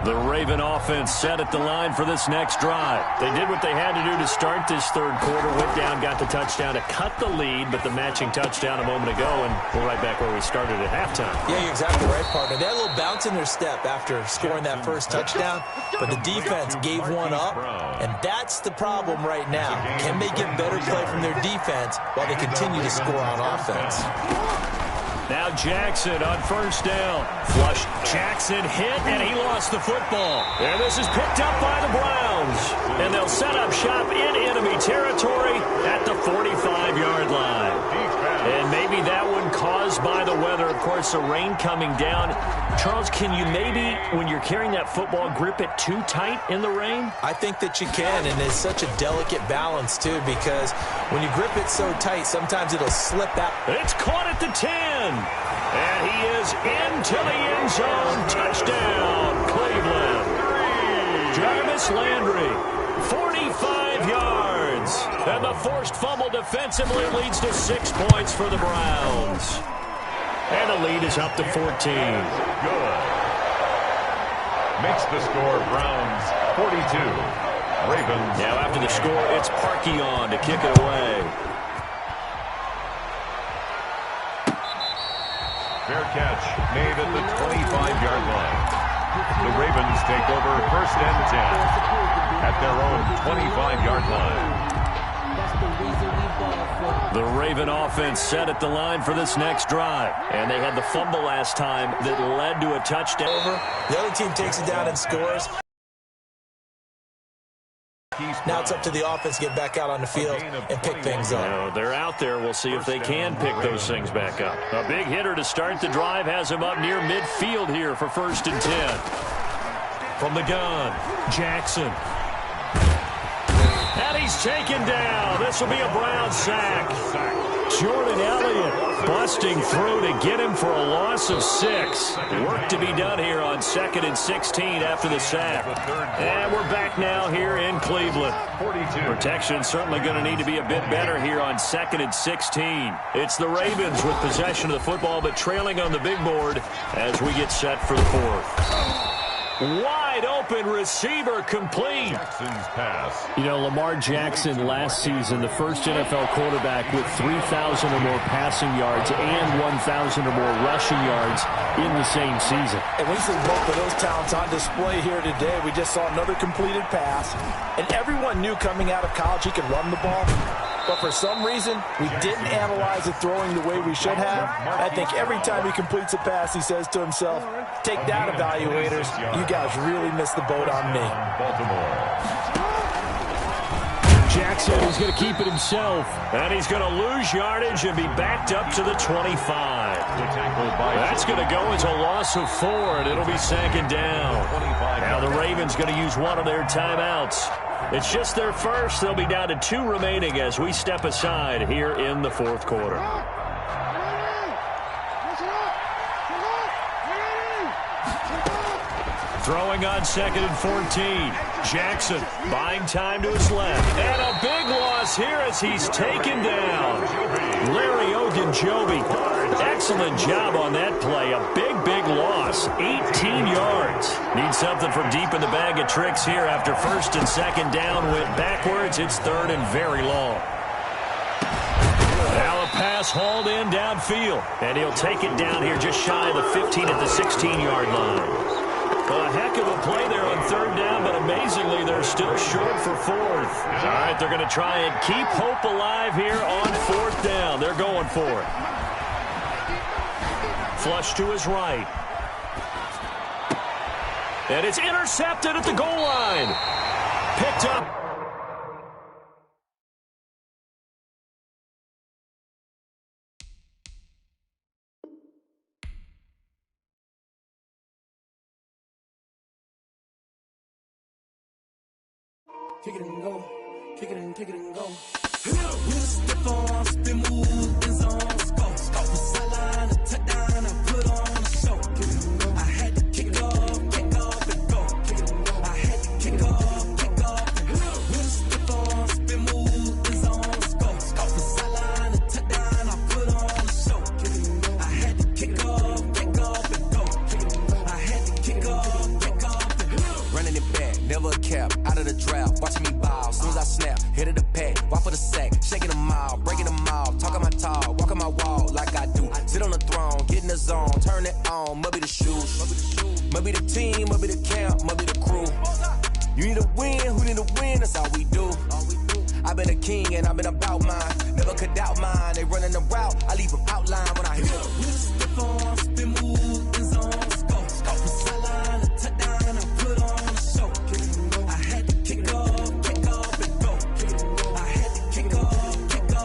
The Raven offense set at the line for this next drive. They did what they had to do to start this 3rd quarter. Went down, got the touchdown to cut the lead, but the matching touchdown a moment ago, and we're right back where we started at halftime. Yeah, you're exactly right, partner. They had a little bounce in their step after scoring that first touchdown, but the defense gave one up, and that's the problem right now. Can they get better play from their defense while they continue to score on offense? Now Jackson on 1st down. Flush. Jackson hit, and he lost the football. And this is picked up by the Browns. And they'll set up shop in enemy territory at the 45-yard line. And maybe that one caused by the weather. Of course, the rain coming down. Charles, can you maybe, when you're carrying that football, grip it too tight in the rain? I think that you can, and it's such a delicate balance, too, because when you grip it so tight, sometimes it'll slip out. It's caught at the 10. And he is into the end zone. Touchdown, Cleveland. Jarvis Landry, 45 yards. And the forced fumble defensively leads to 6 points for the Browns. And the lead is up to 14. good. Makes the score Browns 42. Ravens. Now after the score, it's Parkey on to kick it away. Fair catch made at the 25-yard line. The Ravens take over 1st and 10 at their own 25-yard line. The Raven offense set at the line for this next drive. And they had the fumble last time that led to a touchdown. The other team takes it down and scores. Now it's up to the offense to get back out on the field and pick things up. No, they're out there. We'll see if they can pick those things back up. A big hitter to start the drive has him up near midfield here for 1st and 10. From the gun, Jackson. And he's taken down. This will be a Brown sack. Jordan Elliott busting through to get him for a loss of 6. Work to be done here on 2nd and 16 after the sack. And we're back now here in Cleveland. Protection certainly going to need to be a bit better here on 2nd and 16. It's the Ravens with possession of the football, but trailing on the big board as we get set for the 4th. Wide open receiver complete. Jackson's pass. You know, Lamar Jackson last season, the first NFL quarterback with 3,000 or more passing yards and 1,000 or more rushing yards in the same season. And we see both of those talents on display here today. We just saw another completed pass. And everyone knew coming out of college he could run the ball. But for some reason, we didn't analyze it throwing the way we should have. I think every time he completes a pass, he says to himself, take that, evaluators. You guys really missed the boat on me. Baltimore. Jackson is going to keep it himself. And he's going to lose yardage and be backed up to the 25. That's going to go as a loss of 4, and it'll be 2nd down. Now the Ravens going to use one of their timeouts. It's just their first. They'll be down to 2 remaining as we step aside here in the 4th quarter. Throwing on 2nd and 14. Jackson buying time to his left. And a big loss here as he's taken down. Larry Ogunjobi. Excellent job on that play. A big loss. 18 yards. Need something from deep in the bag of tricks here after 1st and 2nd down went backwards. It's 3rd and very long. Now a pass hauled in downfield. And he'll take it down here just shy of the 15 at the 16-yard line. A heck of a play there on 3rd down, but amazingly, they're still short for 4th. All right, they're going to try and keep hope alive here on 4th down. They're going for it. Flush to his right. And it's intercepted at the goal line. Picked up. Kick it and go, kick it and go. We'll step on, spin, move, in zone, go. Put sideline, a touchdown, I put on a show. I had to kick off and go. I had to kick off and go. We'll step on, spin, move, in zone, go. Put sideline, a touchdown, I put on a show. I had to kick off and go. I had to kick off and go. Running it back, never a cap, out of the draft, watching me ball. Soon as I snap, hit of the pack, walk for the sack, shaking them out, breaking them out, talking my talk, walking my wall like I do. Sit on the throne, get in the zone, turn it on, must be the shoes, must be the team, must be the camp, must be the crew. You need a win, who need a win, that's all we do. I've been a king and I've been about mine, never could doubt mine. They running the route, I leave them outline when I hit them. Step on, spin, move, in zone, go. Put sideline, a touchdown, I put on a show. I had to kick off and go. I had to kick off and go.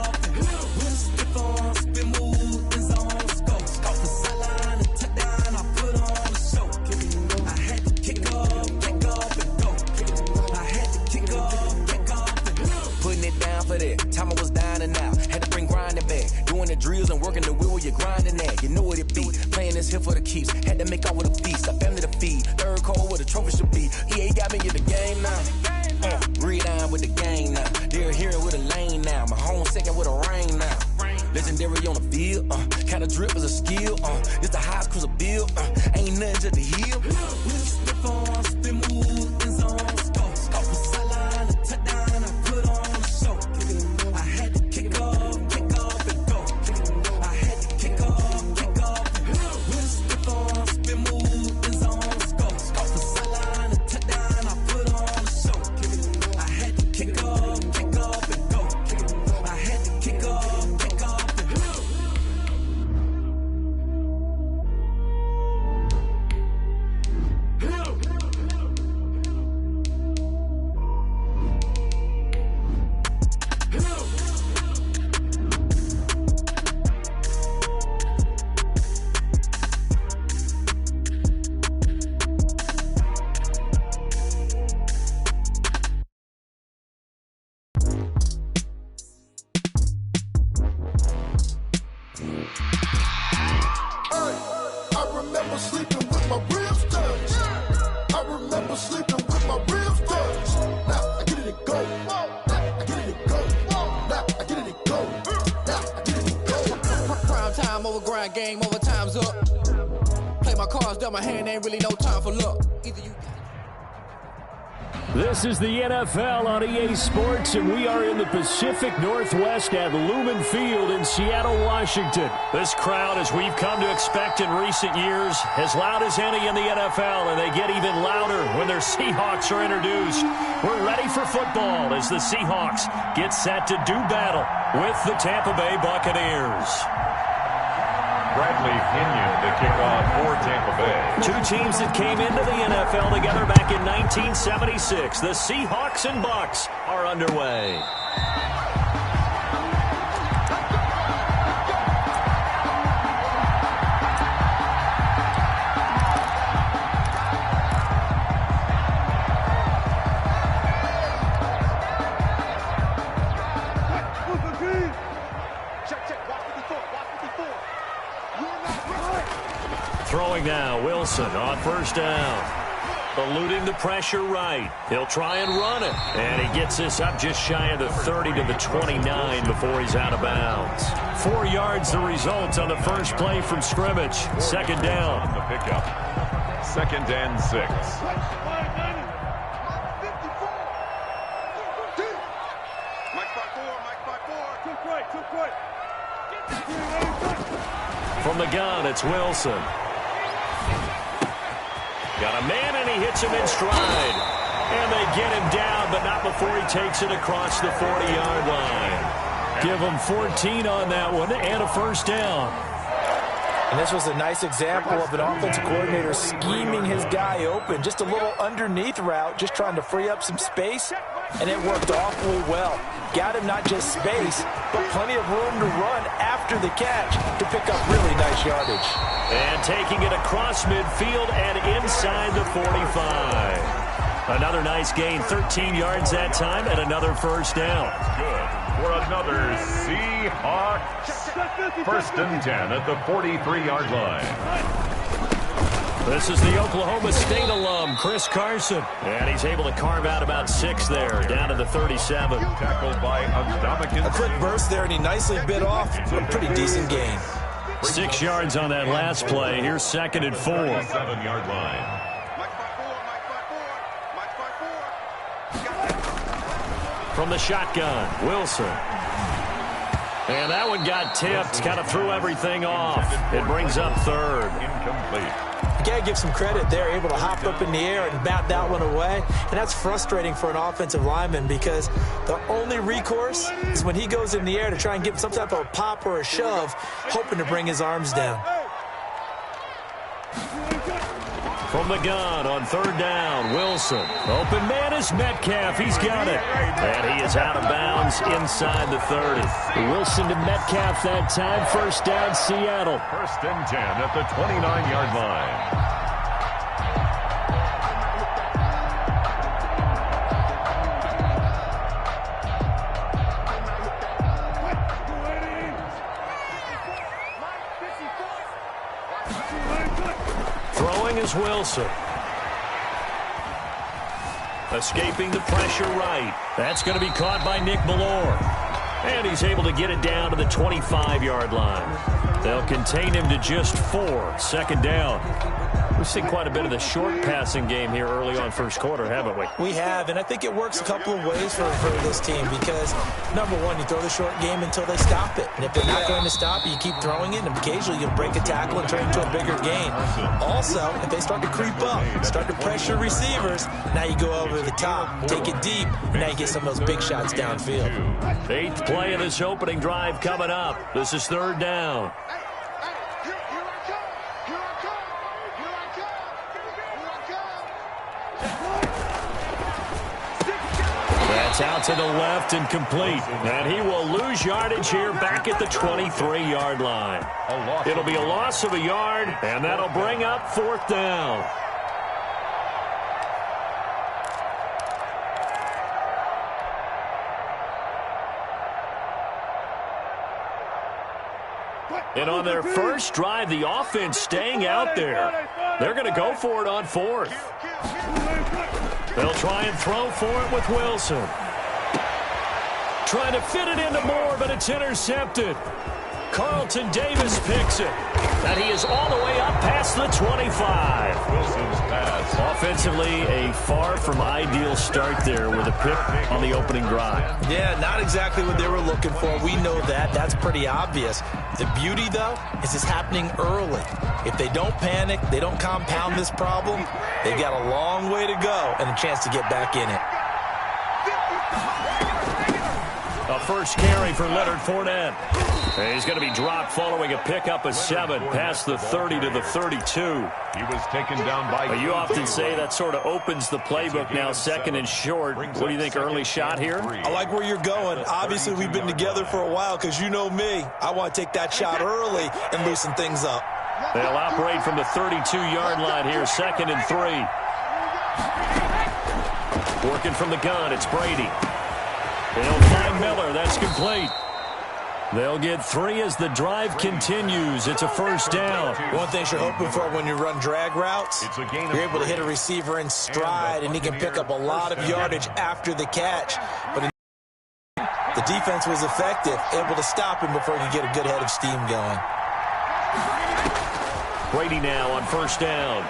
Step on, spin, move, in zone, go. Put sideline, a touchdown, I put on a show. I had to kick off and go. I had to kick off and go. Putting it down for that, time I was down and out, had to bring grinding back, doing the drills and working the wheel where you're grinding at, you know what it be, playing this here for the keeps, had to make out with a feast, a family to feed, 3rd quarter where the trophy should be, EA got me in the game now, read on with the game now, they're hearing with a lane now, my home 2nd with a rain now, legendary on the field, kind of drip is a skill, it's the highest cruiser bill, ain't nothing just the heel. Step on, spin, move, in zone, go. Put sideline, a touchdown, I put on a show. I had to kick off and go. I had to kick off and go. Step on, spin, move, in zone, go. Put sideline, a touchdown, I put on a show. I had to kick off and go. I had to kick off and go. remember sleeping with my ribs touched. I remember sleeping with my ribs touched. Now I get it and go. Now I get it and go. Now I get it and go. Now I get it and go. Prime time over grind, game over, time's up. Play my cards, dealt my hand, ain't really no time for luck. Either you. This is the NFL on EA Sports, and we are in the Pacific Northwest at Lumen Field in Seattle, Washington. This crowd, as we've come to expect in recent years, as loud as any in the NFL, and they get even louder when their Seahawks are introduced. We're ready for football as the Seahawks get set to do battle with the Tampa Bay Buccaneers. Bradley Pinion to kick off for Tampa Bay. Two teams that came into the NFL together back in 1976. The Seahawks and Bucs are underway. Throwing now, Wilson on first down. Eluding the pressure right. He'll try and run it. And he gets this up just shy of the 30 to the 29 before he's out of bounds. 4 yards the result on the first play from scrimmage. Second down. The pickup. 2nd and 6. From the gun, it's Wilson. Got a man, and he hits him in stride. And they get him down, but not before he takes it across the 40-yard line. Give him 14 on that one and a first down. And this was a nice example of an offensive coordinator scheming his guy open. Just a little underneath route, just trying to free up some space, and it worked awfully well. Got him not just space, but plenty of room to run after the catch to pick up really nice yardage. And taking it across midfield and inside the 45. Another nice gain, 13 yards that time, and another first down. Good for another Seahawks. 1st and 10 at the 43-yard line. This is the Oklahoma State alum, Chris Carson. And he's able to carve out about 6 there, down to the 37. Tackled by Ndamukong. A quick burst there, and he nicely bit off a pretty decent gain. 6 yards on that last play. Here's 2nd and 4. 7-yard line. From the shotgun, Wilson. And that one got tipped, kind of threw everything off. It brings up 3rd. Incomplete. You got to give some credit there, able to hop up in the air and bat that one away. And that's frustrating for an offensive lineman because the only recourse is when he goes in the air to try and get some type of a pop or a shove, hoping to bring his arms down. From the gun on 3rd down, Wilson. Open man is Metcalf. He's got it. And he is out of bounds inside the 30. Wilson to Metcalf that time. First down, Seattle. 1st and 10 at the 29-yard line. Is Wilson. Escaping the pressure right. That's going to be caught by Nick Ballore. And he's able to get it down to the 25-yard line. They'll contain him to just 4. 2nd down. We've seen quite a bit of the short passing game here early on first quarter, haven't we? We have, and I think it works a couple of ways for this team because, number one, you throw the short game until they stop it. And if they're not going to stop it, you keep throwing it, and occasionally you'll break a tackle and turn it into a bigger gain. Also, if they start to creep up, start to pressure receivers, now you go over the top, take it deep, and now you get some of those big shots downfield. 8th play of this opening drive coming up. This is 3rd down. That's out to the left and complete. And he will lose yardage here back at the 23-yard line. It'll be a loss of a yard, and that'll bring up 4th down. And on their first drive, the offense staying out there. They're going to go for it on fourth. They'll try and throw for it with Wilson. Trying to fit it into Moore, but it's intercepted. Carlton Davis picks it. And he is all the way up past the 25. Wilson's pass. Offensively, a far from ideal start there with a pick on the opening drive. Yeah, not exactly what they were looking for. We know that. That's pretty obvious. The beauty, though, is it's happening early. If they don't panic, they don't compound this problem, they've got a long way to go and a chance to get back in it. A first carry for Leonard Fournette. He's going to be dropped following a pickup of 7 past the 30 to the 32. He was taken down by... You often say that sort of opens the playbook now, second and short. What do you think, early shot here? I like where you're going. Obviously, we've been together for a while because you know me. I want to take that shot early and loosen things up. They'll operate from the 32-yard line here, 2nd and 3. Working from the gun, it's Brady. They'll find Miller. That's complete. They'll get 3 as the drive continues. It's a first down. One thing you're hoping for when you run drag routes, you're able to hit a receiver in stride, and he can pick up a lot of yardage after the catch. But the defense was effective, able to stop him before he could get a good head of steam going. Brady now on first down.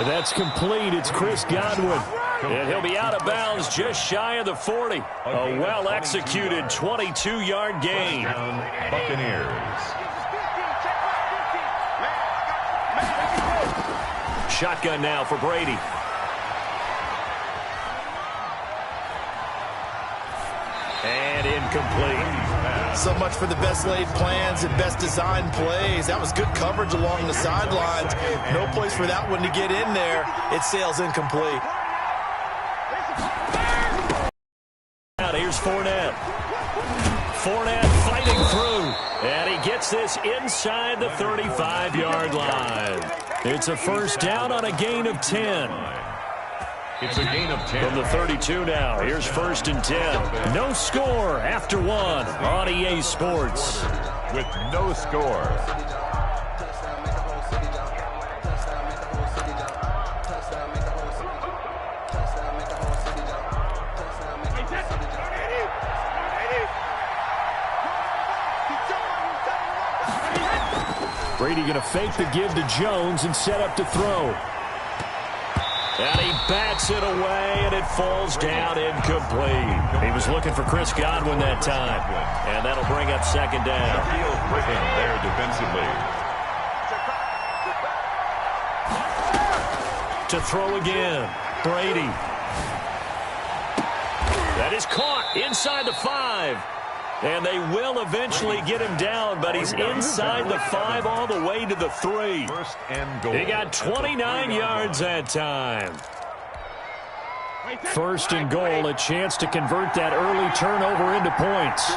And that's complete. It's Chris Godwin. And he'll be out of bounds just shy of the 40. A well-executed 22-yard gain. Buccaneers. Shotgun now for Brady. And incomplete. So much for the best laid plans and best designed plays. That was good coverage along the sidelines. No place for that one to get in there. It sails incomplete. Here's Fournette. Fournette fighting through. And he gets this inside the 35-yard line. It's a first down on a gain of 10. It's a gain of 10. From the 32 now. Here's 1st and 10. No score after 1 on EA Sports. With no score. Brady going to fake the give to Jones and set up to throw. And he bats it away, and it falls down incomplete. He was looking for Chris Godwin that time. And that'll bring up 2nd down. Field for him there defensively. To throw again. Brady. That is caught inside the 5. And they will eventually get him down, but he's inside the 5 all the way to the 3. First and goal. He got 29 yards that time. 1st and goal, a chance to convert that early turnover into points.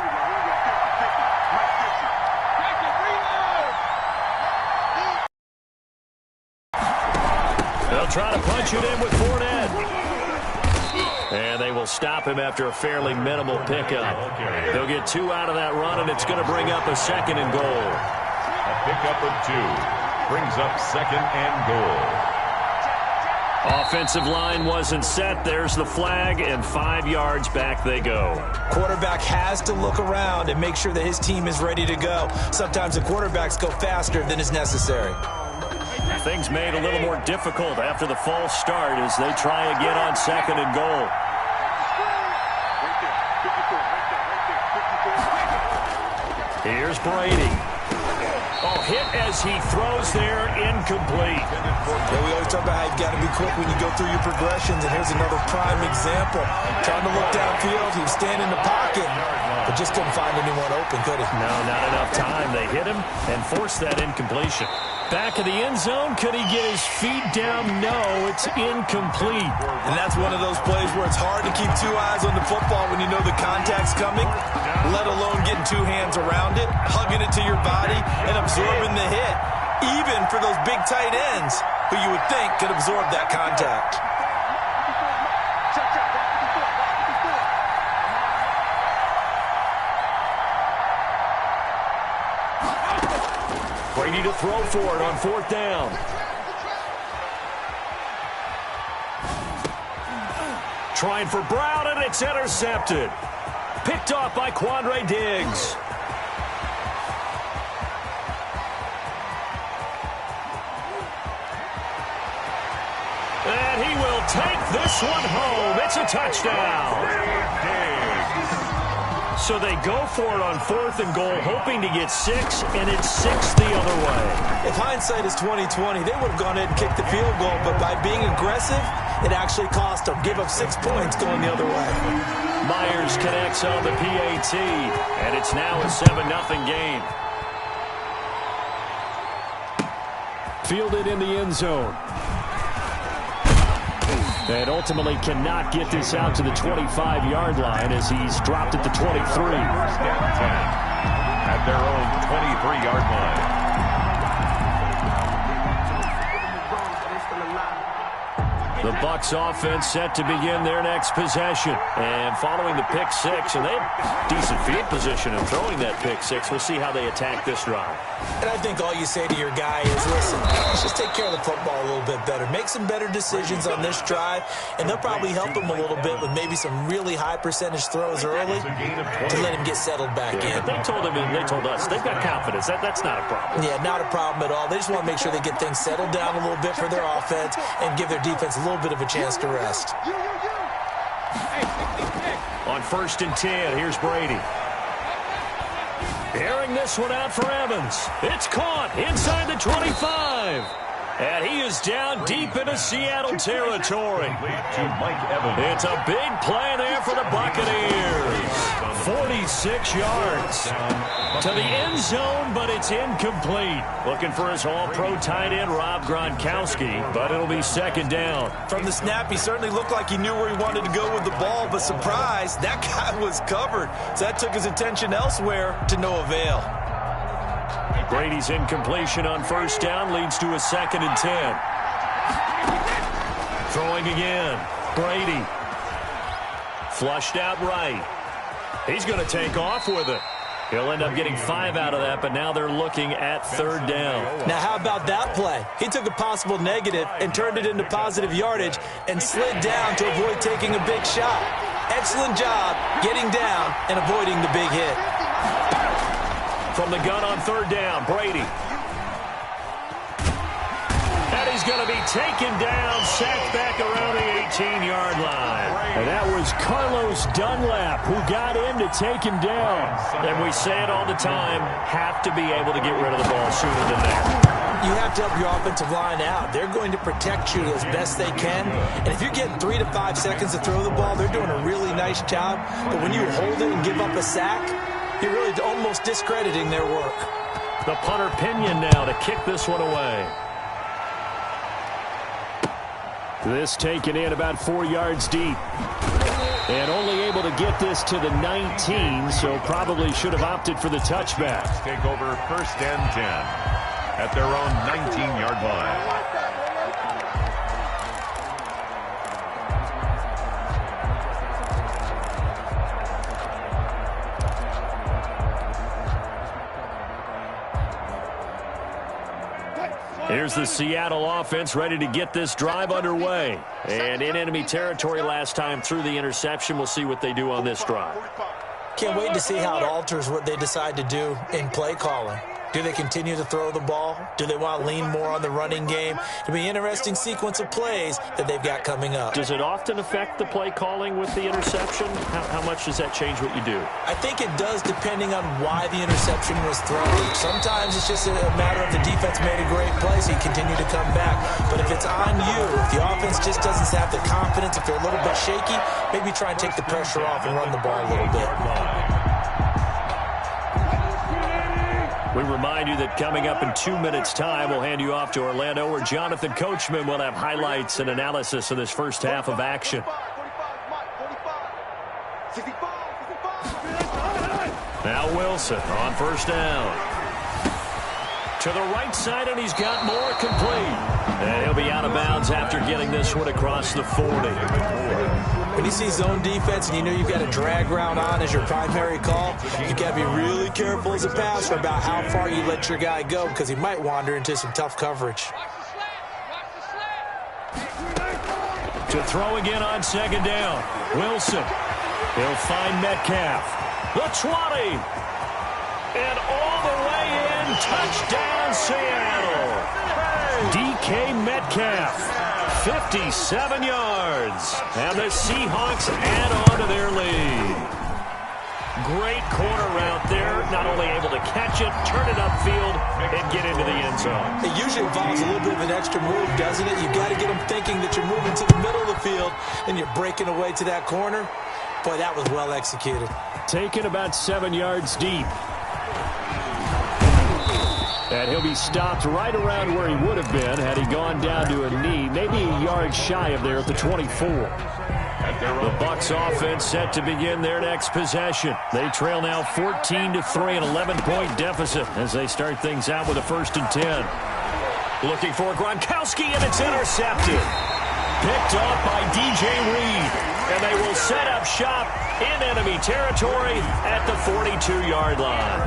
They'll try to punch it in with Fournette. And they will stop him after a fairly minimal pickup. They'll get 2 out of that run, and it's going to bring up a 2nd and goal. A pickup of 2 brings up 2nd and goal. Offensive line wasn't set. There's the flag, and 5 yards back they go. Quarterback has to look around and make sure that his team is ready to go. Sometimes the quarterbacks go faster than is necessary. Things made a little more difficult after the false start as they try again on 2nd and goal. Here's Brady. Oh, hit as he throws there, incomplete. Yeah, we always talk about how you've got to be quick when you go through your progressions, and here's another prime example. Trying to look downfield, he was standing in the pocket, but just couldn't find anyone open, could he? No, not enough time. They hit him and forced that incompletion. Back of the end zone, could he get his feet down? No, it's incomplete. And that's one of those plays where it's hard to keep 2 eyes on the football when you know the contact's coming, let alone getting 2 hands around it, hugging it to your body, and absorbing the hit, even for those big tight ends who you would think could absorb that contact. Brady to throw for it on 4th down. Trying for Brown, and it's intercepted. Picked off by Quandre Diggs. And he will take this one home. It's a touchdown. So they go for it on 4th and goal, hoping to get 6, and it's 6 the other way. If hindsight is 20/20, they would have gone ahead and kicked the field goal, but by being aggressive, it actually cost them. Give up 6 points going the other way. Myers connects on the PAT, and it's now a 7-0 game. Fielded in the end zone. And ultimately cannot get this out to the 25-yard line as he's dropped at the 23. First and 10 at their own 23-yard line. The Bucs offense set to begin their next possession. And following the pick 6, and they have decent field position in throwing that pick 6. We'll see how they attack this drive. And I think all you say to your guy is, listen, let's just take care of the football a little bit better. Make some better decisions on this drive, and they'll probably help him a little bit with maybe some really high percentage throws early to let him get settled back in. They told him, and they told us, they've got confidence. That's not a problem. Yeah, not a problem at all. They just want to make sure they get things settled down a little bit for their offense and give their defense a little bit of a chance to rest. On 1st and 10, here's Brady. Airing this one out for Evans. It's caught inside the 25. And he is down deep into Seattle territory. To Mike Evans. It's a big play there for the Buccaneers. 46 yards to the end zone, but it's incomplete. Looking for his all-pro tight end, Rob Gronkowski, but it'll be 2nd down. From the snap, he certainly looked like he knew where he wanted to go with the ball, but surprise, that guy was covered. So that took his attention elsewhere to no avail. Brady's incompletion on 1st down leads to a 2nd and 10. Throwing again. Brady. Flushed out right. He's going to take off with it. He'll end up getting 5 out of that, but now they're looking at 3rd down. Now, how about that play? He took a possible negative and turned it into positive yardage and slid down to avoid taking a big shot. Excellent job getting down and avoiding the big hit. From the gun on 3rd down, Brady. And he's going to be taken down, sacked back around the 18-yard line. And that was Carlos Dunlap who got in to take him down. And we say it all the time, have to be able to get rid of the ball sooner than that. You have to help your offensive line out. They're going to protect you as best they can. And if you're getting 3 to 5 seconds to throw the ball, they're doing a really nice job. But when you hold it and give up a sack, you're really almost discrediting their work. The punter Pinion now to kick this one away. This taken in about 4 yards deep. And only able to get this to the 19, so probably should have opted for the touchback. Take over 1st and 10 at their own 19-yard line. Here's the Seattle offense ready to get this drive underway. And in enemy territory last time through the interception. We'll see what they do on this drive. Can't wait to see how it alters what they decide to do in play calling. Do they continue to throw the ball? Do they want to lean more on the running game? It'll be an interesting sequence of plays that they've got coming up. Does it often affect the play calling with the interception? How much does that change what you do? I think it does depending on why the interception was thrown. Sometimes it's just a matter of the defense made a great play, so you continue to come back. But if it's on you, if the offense just doesn't have the confidence, if they're a little bit shaky, maybe try and take the pressure off and run the ball a little bit. We remind you that coming up in 2 minutes' time, we'll hand you off to Orlando, where Jonathan Coachman will have highlights and analysis of this first half of action. Now Wilson on 1st down. To the right side, and he's got more complete. And he'll be out of bounds after getting this one across the 40. When you see zone defense and you know you've got a drag route on as your primary call, you've got to be really careful as a passer about how far you let your guy go because he might wander into some tough coverage. To throw again on second down. Wilson. He'll find Metcalf. The 20. And all the way in. Touchdown, Seattle. DK Metcalf. 57 yards. And the Seahawks add on to their lead. Great corner route there. Not only able to catch it, turn it upfield, and get into the end zone. It usually involves a little bit of an extra move, doesn't it? You've got to get them thinking that you're moving to the middle of the field and you're breaking away to that corner. Boy, that was well executed. Taken about 7 yards deep. And he'll be stopped right around where he would have been had he gone down to a knee, maybe a yard shy of there at the 24. The Bucs offense set to begin their next possession. They trail now 14-3, an 11-point deficit as they start things out with a 1st and 10. Looking for Gronkowski, and it's intercepted. Picked off by DJ Reed. And they will set up shop in enemy territory at the 42-yard line.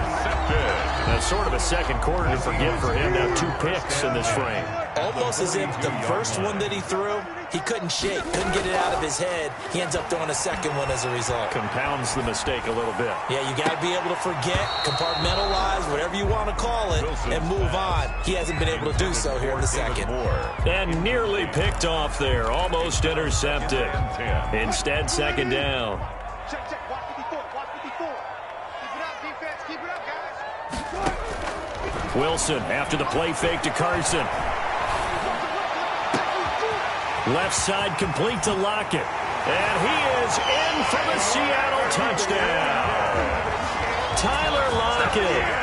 That's sort of a second quarter to forget for him. Now 2 picks in this frame. Almost as if the first one that he threw, he couldn't shake, couldn't get it out of his head. He ends up throwing a second one as a result. Compounds the mistake a little bit. Yeah, you got to be able to forget, compartmentalize, whatever you want to call it, and move on. He hasn't been able to do so here in the second. And nearly picked off there, almost intercepted. Instead, second down. Check, watch 54, watch 54. Keep it up, defense, keep it up, guys. Wilson after the play fake to Carson. Left side complete to Lockett. And he is in for the Seattle touchdown. Tyler Lockett.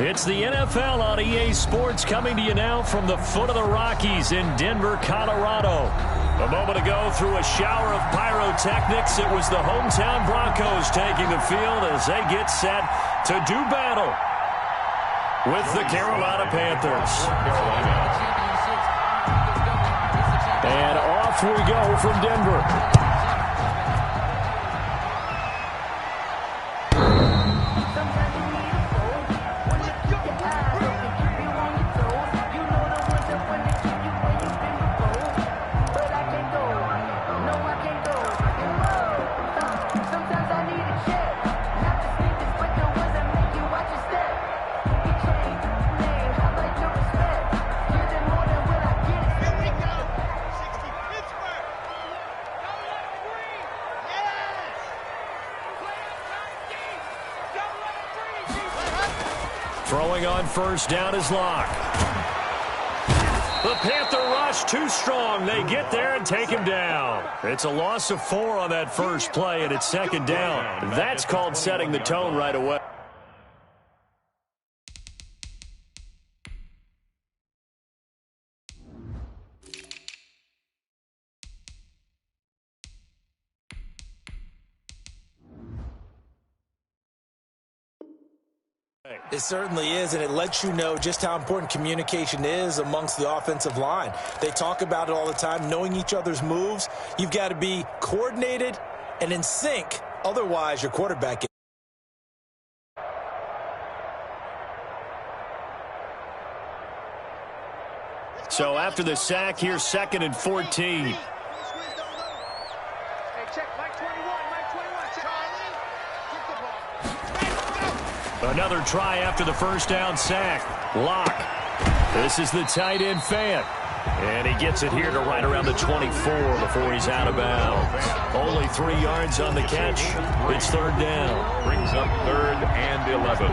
It's the NFL on EA Sports coming to you now from the foot of the Rockies in Denver, Colorado. A moment ago, through a shower of pyrotechnics, it was the hometown Broncos taking the field as they get set to do battle with the Carolina Panthers. And off we go from Denver. Throwing on first down is Locke. The Panther rush too strong. They get there and take him down. It's a loss of 4 on that first play, and it's second down. That's called setting the tone right away. It certainly is, and it lets you know just how important communication is amongst the offensive line. They talk about it all the time, knowing each other's moves. You've got to be coordinated and in sync. Otherwise, your quarterback. So after the sack, here's 2nd and 14. Another try after the first down sack. Locke. This is the tight end Fant. And he gets it here to right around the 24 before he's out of bounds. Only 3 yards on the catch. It's 3rd down. Brings up 3rd and 11.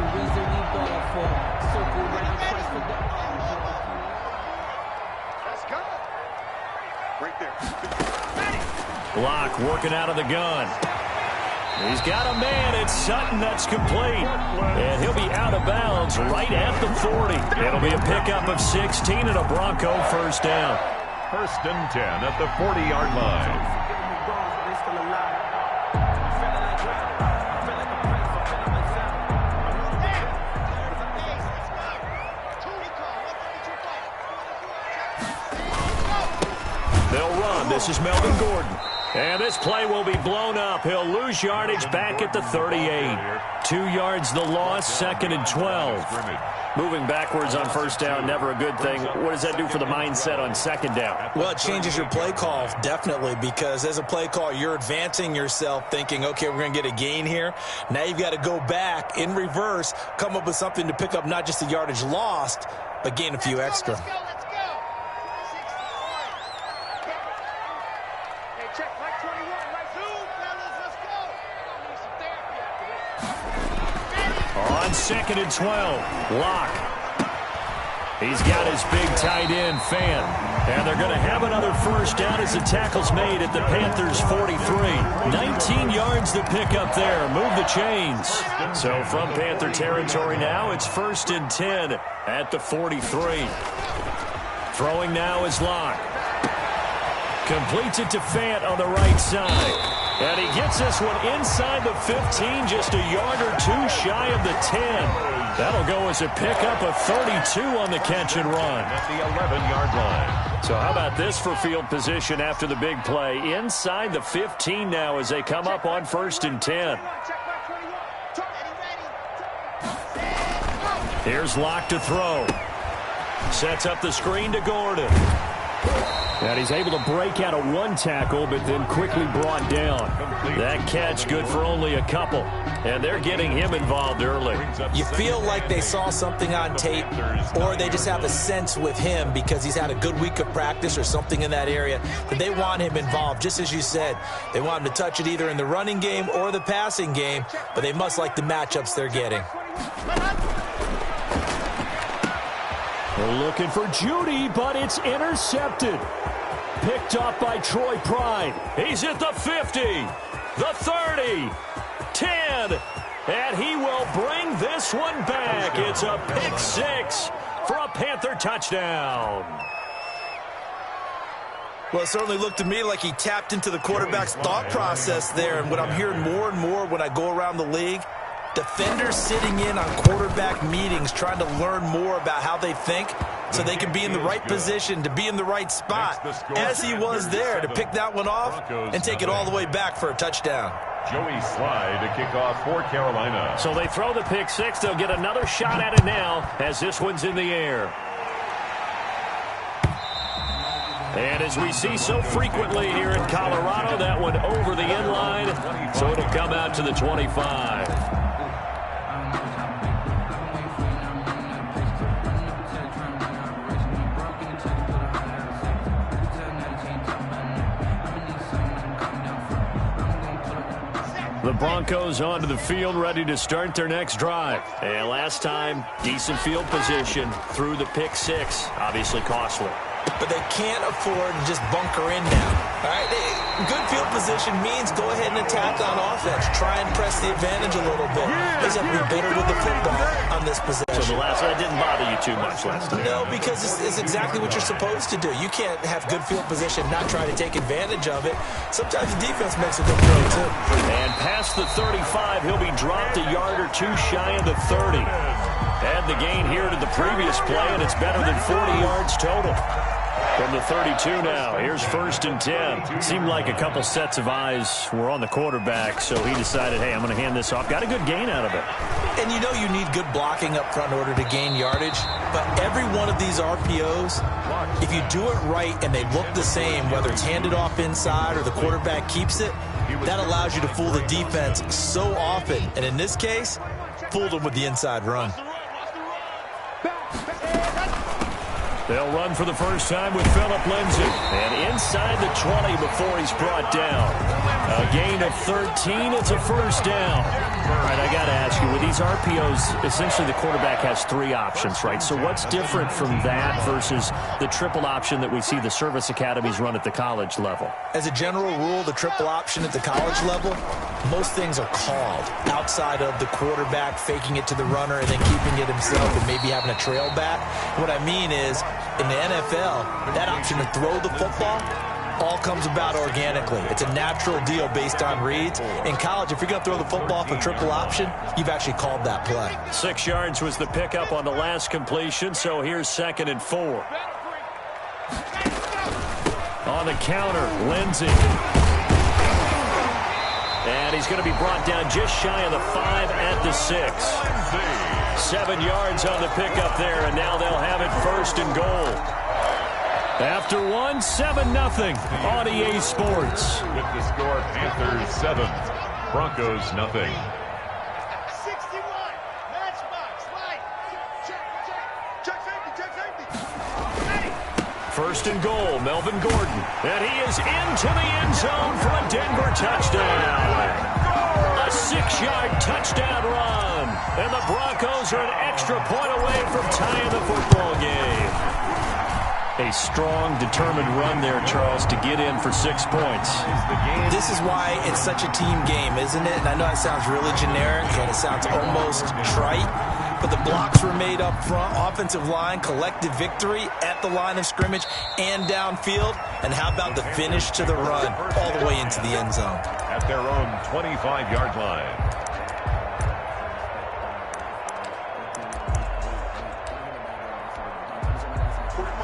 Let's go. Right there. Locke working out of the gun. He's got a man. It's Sutton. That's complete. And he'll be out of bounds right at the 40. It'll be a pickup of 16 and a Bronco first down. 1st and 10 at the 40-yard line. They'll run. This is Melvin Gordon. And this play will be blown up. He'll lose yardage back at the 38. 2 yards the loss, 2nd and 12. Moving backwards on first down, never a good thing. What does that do for the mindset on 2nd down? Well, it changes your play call, definitely, because as a play call, you're advancing yourself thinking, okay, we're going to get a gain here. Now you've got to go back in reverse, come up with something to pick up not just the yardage lost, but gain a few extra. On 2nd and 12, Locke. He's got his big tight end, Fant. And they're going to have another first down as the tackle's made at the Panthers' 43. 19 yards to pick up there. Move the chains. So from Panther territory now, it's 1st and 10 at the 43. Throwing now is Locke. Completes it to Fant on the right side. And he gets this one inside the 15, just a yard or 2 shy of the 10. That'll go as a pickup of 32 on the catch and run. At the 11-yard line. So how about this for field position after the big play? Inside the 15 now as they come up on 1st and 10. Here's Locke to throw. Sets up the screen to Gordon. And he's able to break out of 1 tackle, but then quickly brought down. That catch good for only a couple. And they're getting him involved early. You feel like they saw something on tape, or they just have a sense with him because he's had a good week of practice or something in that area that they want him involved. Just as you said, they want him to touch it either in the running game or the passing game, but they must like the matchups they're getting. They're looking for Judy, but it's intercepted. Picked up by Troy Pride. He's at the 50, the 30, 10, and he will bring this one back. It's a pick 6 for a Panther touchdown. Well, it certainly looked to me like he tapped into the quarterback's thought process there, and what I'm hearing more and more when I go around the league, defenders sitting in on quarterback meetings trying to learn more about how they think so they can be in the right position to be in the right spot, as he was there to pick that one off and take it all the way back for a touchdown. Joey Slye to kick off for Carolina. So they throw the pick 6. They'll get another shot at it now as this one's in the air. And as we see so frequently here in Colorado, that one over the end line, so it'll come out to the 25. The The Broncos onto the field, ready to start their next drive. And last time, decent field position through the pick six. Obviously costly. But they can't afford to just bunker in now. All right, good field position means go ahead and attack on offense. Try and press the advantage a little bit. They just have to be better with the football on this possession. So the last one didn't bother you too much last time? No, because it's exactly what you're supposed to do. You can't have good field position, not try to take advantage of it. Sometimes the defense makes a good throw, too. And past the 35, he'll be dropped a yard or two shy of the 30. Add the gain here to the previous play, and it's better than 40 yards total. From the 32 now, here's 1st and 10. Seemed like a couple sets of eyes were on the quarterback, so he decided, hey, I'm going to hand this off. Got a good gain out of it. And you know you need good blocking up front in order to gain yardage, but every one of these RPOs, if you do it right and they look the same, whether it's handed off inside or the quarterback keeps it, that allows you to fool the defense so often. And in this case, fooled them with the inside run. They'll run for the first time with Phillip Lindsay. And inside the 20 before he's brought down. A gain of 13. It's a first down. All right, I got to ask you, with these RPOs, essentially the quarterback has 3 options, right? So what's different from that versus the triple option that we see the service academies run at the college level? As a general rule, the triple option at the college level, most things are called outside of the quarterback faking it to the runner and then keeping it himself and maybe having a trail back. What I mean is, in the NFL, that option to throw the football all comes about organically. It's a natural deal based on reads. In college, if you're going to throw the football for triple option, you've actually called that play. 6 yards was the pickup on the last completion, so here's 2nd and 4. On the counter, Lindsay. And he's going to be brought down just shy of the 5 at the 6. 7 yards on the pickup there, and now they'll have it 1st and goal. After 1, 7-0 on EA Sports. With the score, Panthers 7, Broncos 0. 61. Matchbox. Light. Check safety. 1st and goal, Melvin Gordon. And he is into the end zone for a Denver touchdown. A 6-yard touchdown run. And the Broncos are an extra point away from tying the football game. A strong, determined run there, Charles, to get in for 6 points. This is why it's such a team game, isn't it? And I know it sounds really generic and it sounds almost trite, but the blocks were made up front, offensive line, collective victory at the line of scrimmage and downfield. And how about the finish to the run all the way into the end zone? At their own 25-yard line.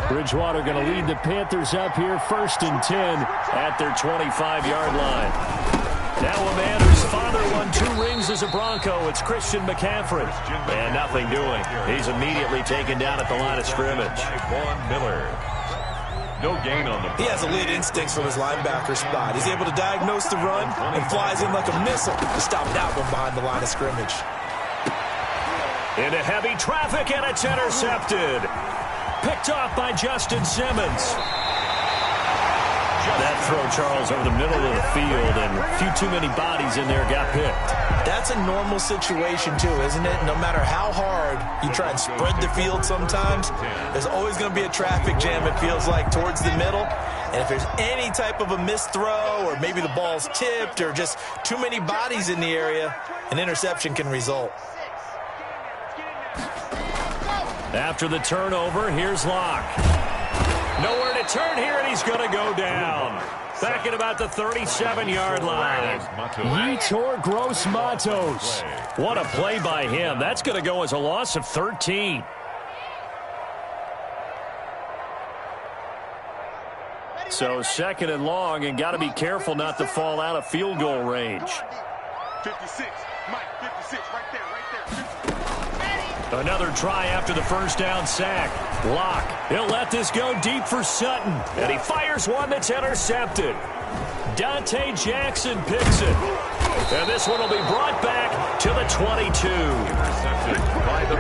Bridgewater going to lead the Panthers up here, 1st and 10 at their 25-yard line. Now a man whose father won 2 rings as a Bronco. It's Christian McCaffrey. And nothing doing. He's immediately taken down at the line of scrimmage. Vaughn Miller. No gain on the play. He has elite instincts from his linebacker spot. He's able to diagnose the run and flies in like a missile to stop that one behind the line of scrimmage. Into heavy traffic, and it's intercepted. Picked off by Justin Simmons. That throw, Charles, over the middle of the field, and a few too many bodies in there got picked. That's a normal situation, too, isn't it? No matter how hard you try and spread the field sometimes, there's always going to be a traffic jam, it feels like, towards the middle. And if there's any type of a missed throw, or maybe the ball's tipped, or just too many bodies in the area, an interception can result. After the turnover, here's Locke. Nowhere to turn here, and he's going to go down. Back at about the 37-yard line. Yetur Gross-Matos. What a play by him. That's going to go as a loss of 13. So 2nd and long, and got to be careful not to fall out of field goal range. 56. Mike, 56. Right there. Another try after the first down sack. Locke, he'll let this go deep for Sutton. And he fires one that's intercepted. Dante Jackson picks it. And this one will be brought back to the 22.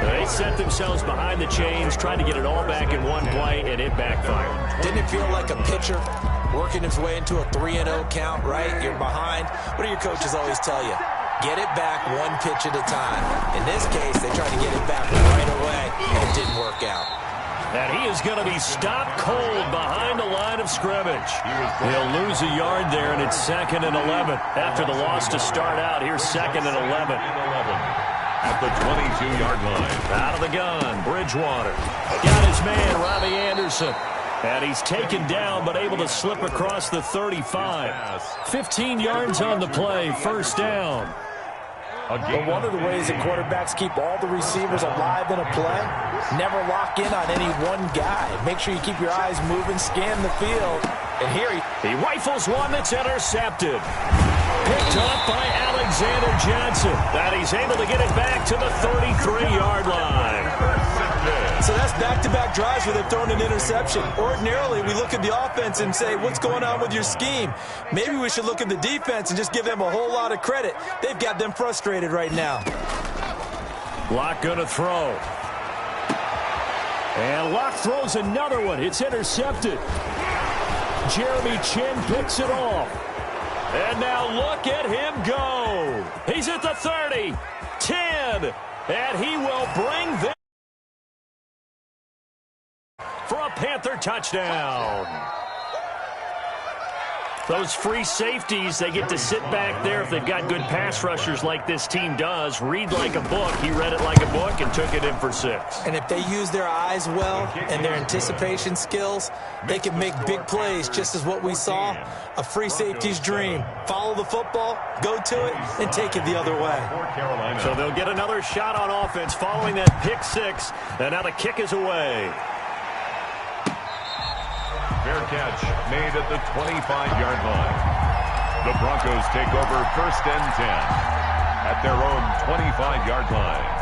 They set themselves behind the chains, trying to get it all back in one play, and it backfired. Didn't it feel like a pitcher working his way into a 3-0 count, right? You're behind. What do your coaches always tell you? Get it back one pitch at a time. In this case, they tried to get it back right away, and it didn't work out. And he is going to be stopped cold behind the line of scrimmage. He'll lose a yard there, and it's 2nd and 11. After the loss to start out, here's 2nd and 11. At the 22-yard line. Out of the gun, Bridgewater. Got his man, Robbie Anderson. And he's taken down, but able to slip across the 35. 15 yards on the play, first down. But one of the ways that quarterbacks keep all the receivers alive in a play, never lock in on any one guy. Make sure you keep your eyes moving, scan the field. And here he rifles one that's intercepted. Picked up by Alexander Johnson. And he's able to get it back to the 33-yard line. So that's back-to-back drives where they've thrown an interception. Ordinarily, we look at the offense and say, what's going on with your scheme? Maybe we should look at the defense and just give them a whole lot of credit. They've got them frustrated right now. Locke going to throw. And Locke throws another one. It's intercepted. Jeremy Chin picks it off. And now look at him go. He's at the 30, 10, and he will bring them for a Panther touchdown. Those free safeties, they get to sit back there if they've got good pass rushers like this team does. Read like a book. He read it like a book and took it in for 6. And if they use their eyes well and their anticipation skills, they can make big plays, just as what we saw. A free safety's dream. Follow the football, go to it, and take it the other way. So they'll get another shot on offense following that pick 6. And now the kick is away. Fair catch made at the 25-yard line. The Broncos take over 1st and 10 at their own 25-yard line.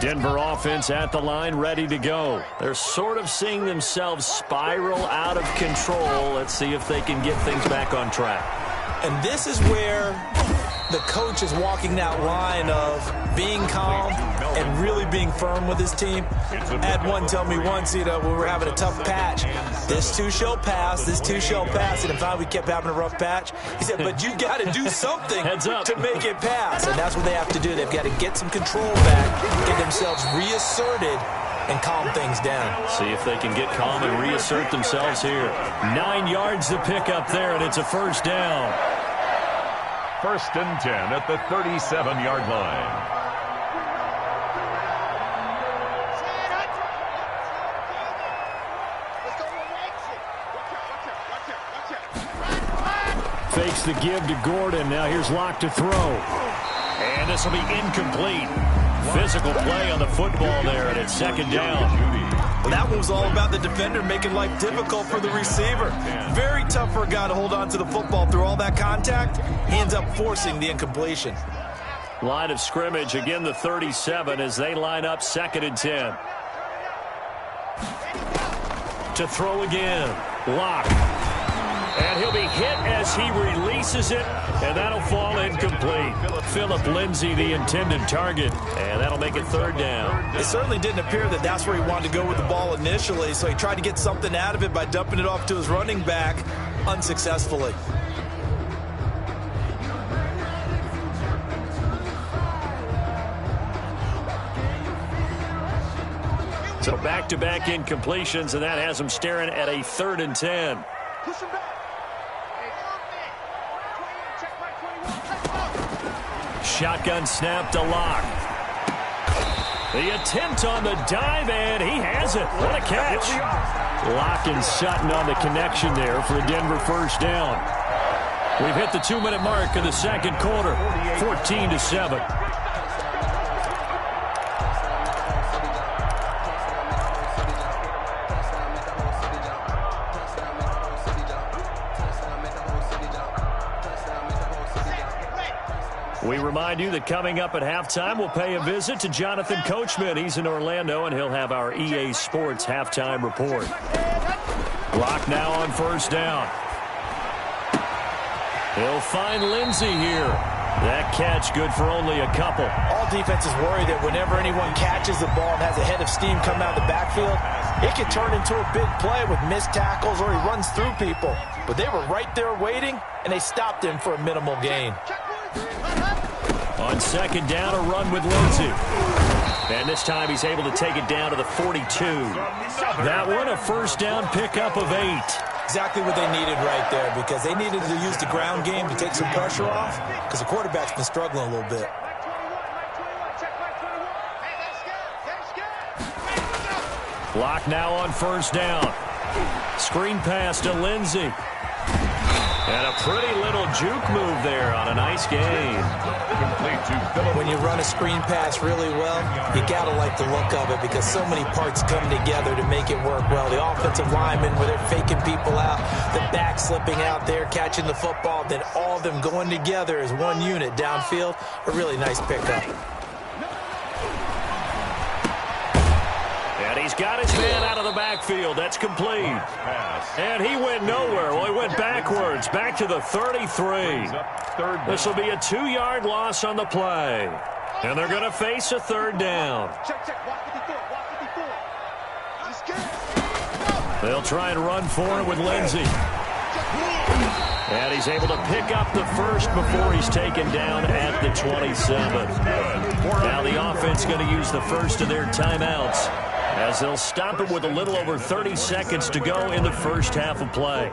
Denver offense at the line, ready to go. They're sort of seeing themselves spiral out of control. Let's see if they can get things back on track. And this is where the coach is walking that line of being calm and really being firm with his team. I had one tell me once, when we were having a tough patch, this too shall pass, this too shall pass. And in fact, we kept having a rough patch. He said, but you got to do something to make it pass. And that's what they have to do. They've got to get some control back, get themselves reasserted, and calm things down. See if they can get calm and reassert themselves here. 9 yards to pick up there, and it's a first down. 1st and 10 at the 37-yard line. Fakes the give to Gordon. Now here's Locke to throw. And this will be incomplete. Physical play on the football there, and it's 2nd down. Well, that one was all about the defender making life difficult for the receiver. Very tough for a guy to hold on to the football through all that contact. He ends up forcing the incompletion. Line of scrimmage, again the 37 as they line up 2nd and 10. To throw again, Locke. And he'll be hit as he releases it, and that'll fall incomplete. Phillip Lindsay, the intended target, and that'll make it 3rd down. It certainly didn't appear that that's where he wanted to go with the ball initially, so he tried to get something out of it by dumping it off to his running back unsuccessfully. So back-to-back incompletions, and that has him staring at a 3rd and 10. Push him back. Shotgun snap to Locke. The attempt on the dive, and he has it. What a catch. Locke and Sutton on the connection there for a Denver first down. We've hit the 2-minute mark of the 2nd quarter, 14-7. We remind you that coming up at halftime, we'll pay a visit to Jonathan Coachman. He's in Orlando, and he'll have our EA Sports halftime report. Locke now on first down. He'll find Lindsay here. That catch good for only a couple. All defenses worry that whenever anyone catches the ball and has a head of steam coming out of the backfield, it can turn into a big play with missed tackles or he runs through people. But they were right there waiting, and they stopped him for a minimal gain. On second down, a run with Lindsey. And this time he's able to take it down to the 42. That one, a first down pickup of 8. Exactly what they needed right there, because they needed to use the ground game to take some pressure off, because the quarterback's been struggling a little bit. Clock now on first down. Screen pass to Lindsey. And a pretty little juke move there on a nice game. When you run a screen pass really well, you got to like the look of it because so many parts come together to make it work well. The offensive linemen, where they're faking people out, the back slipping out there, catching the football, then all of them going together as one unit downfield. A really nice pickup. And he's got his man out of the backfield. That's complete. And he went nowhere. Well, he went backwards, back to the 33. This will be a 2-yard loss on the play. And they're going to face a third down. They'll try and run for it with Lindsey. And he's able to pick up the first before he's taken down at the 27. Now the offense going to use the first of their timeouts, as they'll stop it with a little over 30 seconds to go in the first half of play.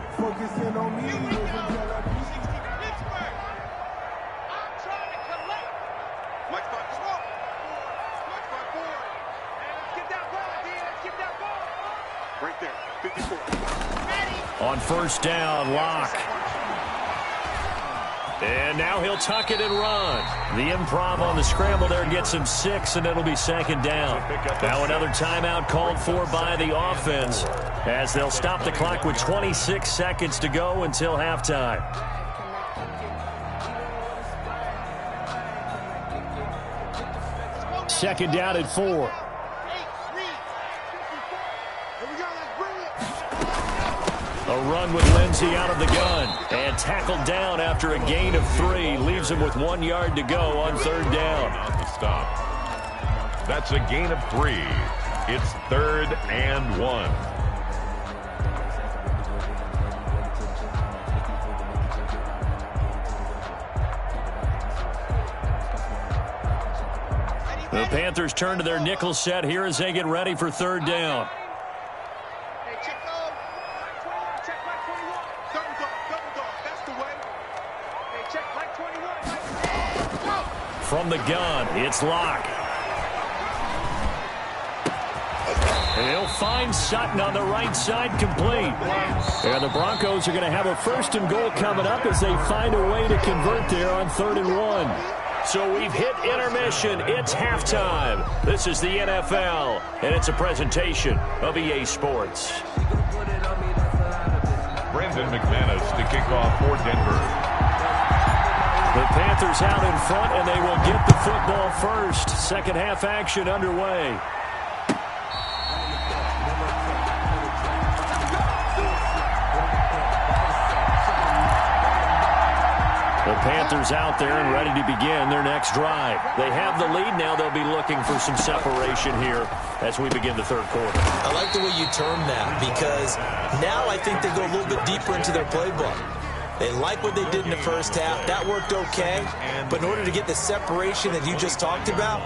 On first down, Locke. And now he'll tuck it and run. The improv on the scramble there gets him 6, and it'll be second down. Now another timeout called for by the offense, as they'll stop the clock with 26 seconds to go until halftime. Second down at 4. A run with Lindsey out of the gun. And tackled down after a gain of 3. Leaves him with 1 yard to go on third down. Stop. That's a gain of 3. It's 3rd and 1. The Panthers turn to their nickel set here as they get ready for third down. From the gun, it's Locke. And he'll find Sutton on the right side, complete. And the Broncos are going to have a 1st and goal coming up as they find a way to convert there on 3rd and 1. So we've hit intermission. It's halftime. This is the NFL, and it's a presentation of EA Sports. Brandon McManus to kick off for Denver. The Panthers out in front, and they will get the football first. Second half action underway. The Panthers out there and ready to begin their next drive. They have the lead. Now they'll be looking for some separation here as we begin the third quarter. I like the way you term that, because now I think they go a little bit deeper into their playbook. They like what they did in the first half. That worked okay. But in order to get the separation that you just talked about,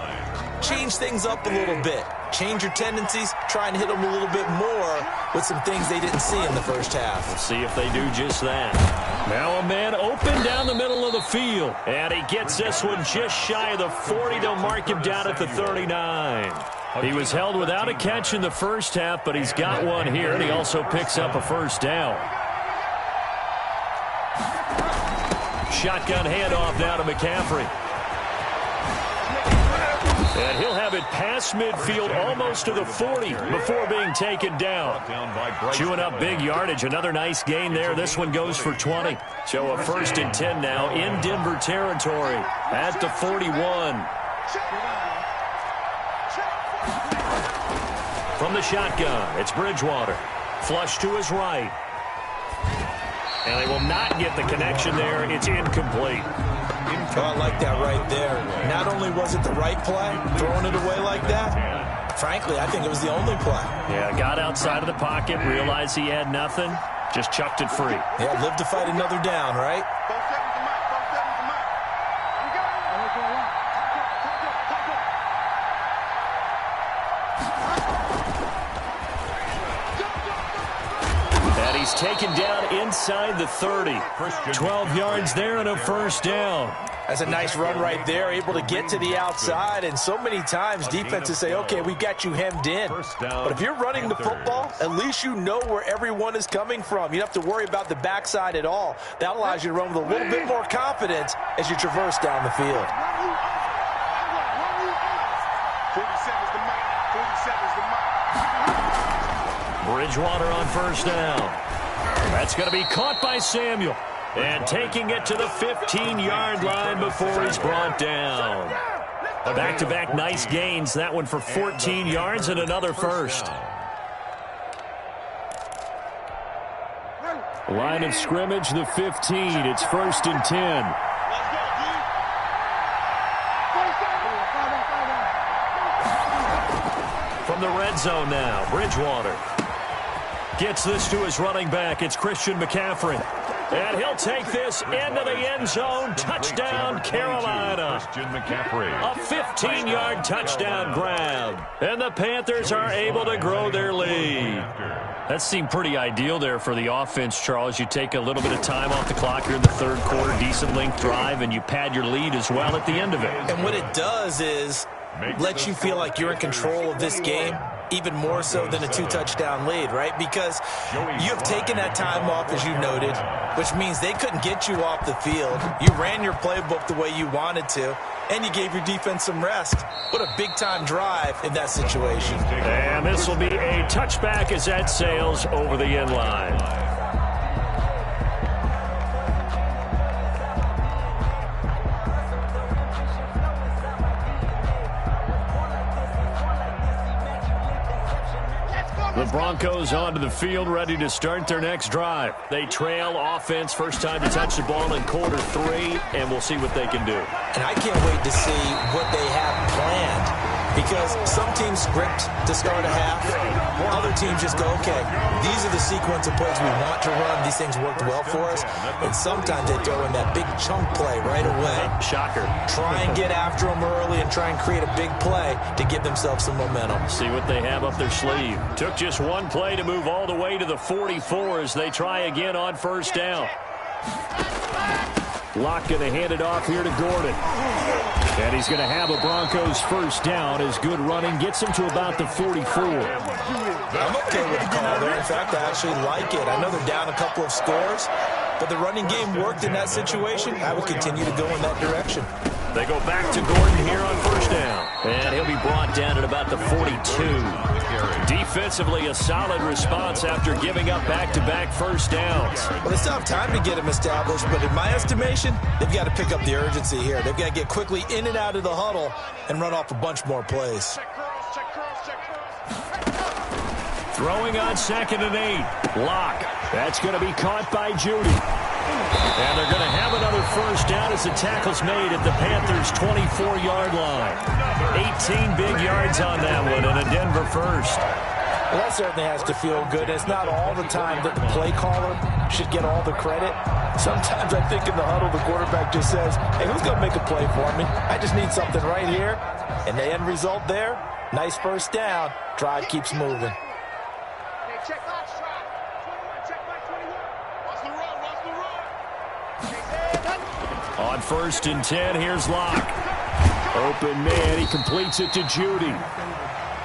change things up a little bit. Change your tendencies. Try and hit them a little bit more with some things they didn't see in the first half. We'll see if they do just that. Now a man open down the middle of the field. And he gets this one just shy of the 40. They'll mark him down at the 39. He was held without a catch in the first half, but he's got one here, and he also picks up a first down. Shotgun handoff now to McCaffrey. And he'll have it past midfield almost to the 40 before being taken down. Chewing up big yardage. Another nice gain there. This one goes for 20. So a 1st and 10 now in Denver territory at the 41. From the shotgun, it's Bridgewater. Flush to his right. And they will not get the connection there. It's incomplete. I like that right there. Not only was it the right play, throwing it away like that, frankly, I think it was the only play. Yeah, got outside of the pocket, realized he had nothing, just chucked it free. Yeah, live to fight another down, right? And he's taken down inside the 30. 12 yards there and a first down. That's a nice run right there, able to get to the outside. And so many times defenses say, okay, we got you hemmed in. But if you're running the football, at least you know where everyone is coming from. You don't have to worry about the backside at all. That allows you to run with a little bit more confidence as you traverse down the field. 47 is the mark. 47 is the mark. Bridgewater on first down. That's going to be caught by Samuel. And taking it to the 15-yard line before he's brought down. Back-to-back nice gains. That one for 14 yards and another first. Line of scrimmage, the 15. It's 1st and 10. From the red zone now, Bridgewater gets this to his running back. It's Christian McCaffrey. And he'll take this into the end zone. Touchdown, Carolina. Christian McCaffrey. A 15-yard touchdown grab. And the Panthers are able to grow their lead. That seemed pretty ideal there for the offense, Charles. You take a little bit of time off the clock here in the third quarter, decent length drive, and you pad your lead as well at the end of it. And what it does is let you feel like you're in control of this game, even more so than a 2-touchdown lead, right? Because you have taken that time off, as you noted, which means they couldn't get you off the field. You ran your playbook the way you wanted to, and you gave your defense some rest. What a big-time drive in that situation. And this will be a touchback as that sails over the end line. The Broncos onto the field, ready to start their next drive. They trail offense, first time to touch the ball in quarter 3, and we'll see what they can do. And I can't wait to see what they have planned, because some teams script to start a half. Other teams just go, okay, these are the sequence of plays we want to run. These things worked well for us. And sometimes they throw in that big chunk play right away. Shocker. Try and get after them early and try and create a big play to give themselves some momentum. See what they have up their sleeve. Took just one play to move all the way to the 44 as they try again on first down. Locke going to hand it off here to Gordon. And he's going to have a Broncos first down as good running gets him to about the 44. I'm okay with the call there. In fact, I actually like it. I know they're down a couple of scores, but the running game worked in that situation. I would continue to go in that direction. They go back to Gordon here on first down. And he'll be brought down at about the 42. Defensively, a solid response after giving up back-to-back first downs. Well, they still have time to get him established, but in my estimation, they've got to pick up the urgency here. They've got to get quickly in and out of the huddle and run off a bunch more plays. Throwing on 2nd and 8. Locke. That's going to be caught by Judy. And they're going to have another first down as the tackle's made at the Panthers' 24-yard line. 18 big yards on that one and a Denver first. Well, that certainly has to feel good. It's not all the time that the play caller should get all the credit. Sometimes I think in the huddle, the quarterback just says, hey, who's going to make a play for me? I just need something right here. And the end result there, nice first down. Drive keeps moving. Check box try. 21, check by 21. Watch the run, watch the run. On 1st and 10, here's Locke. Open man, he completes it to Judy.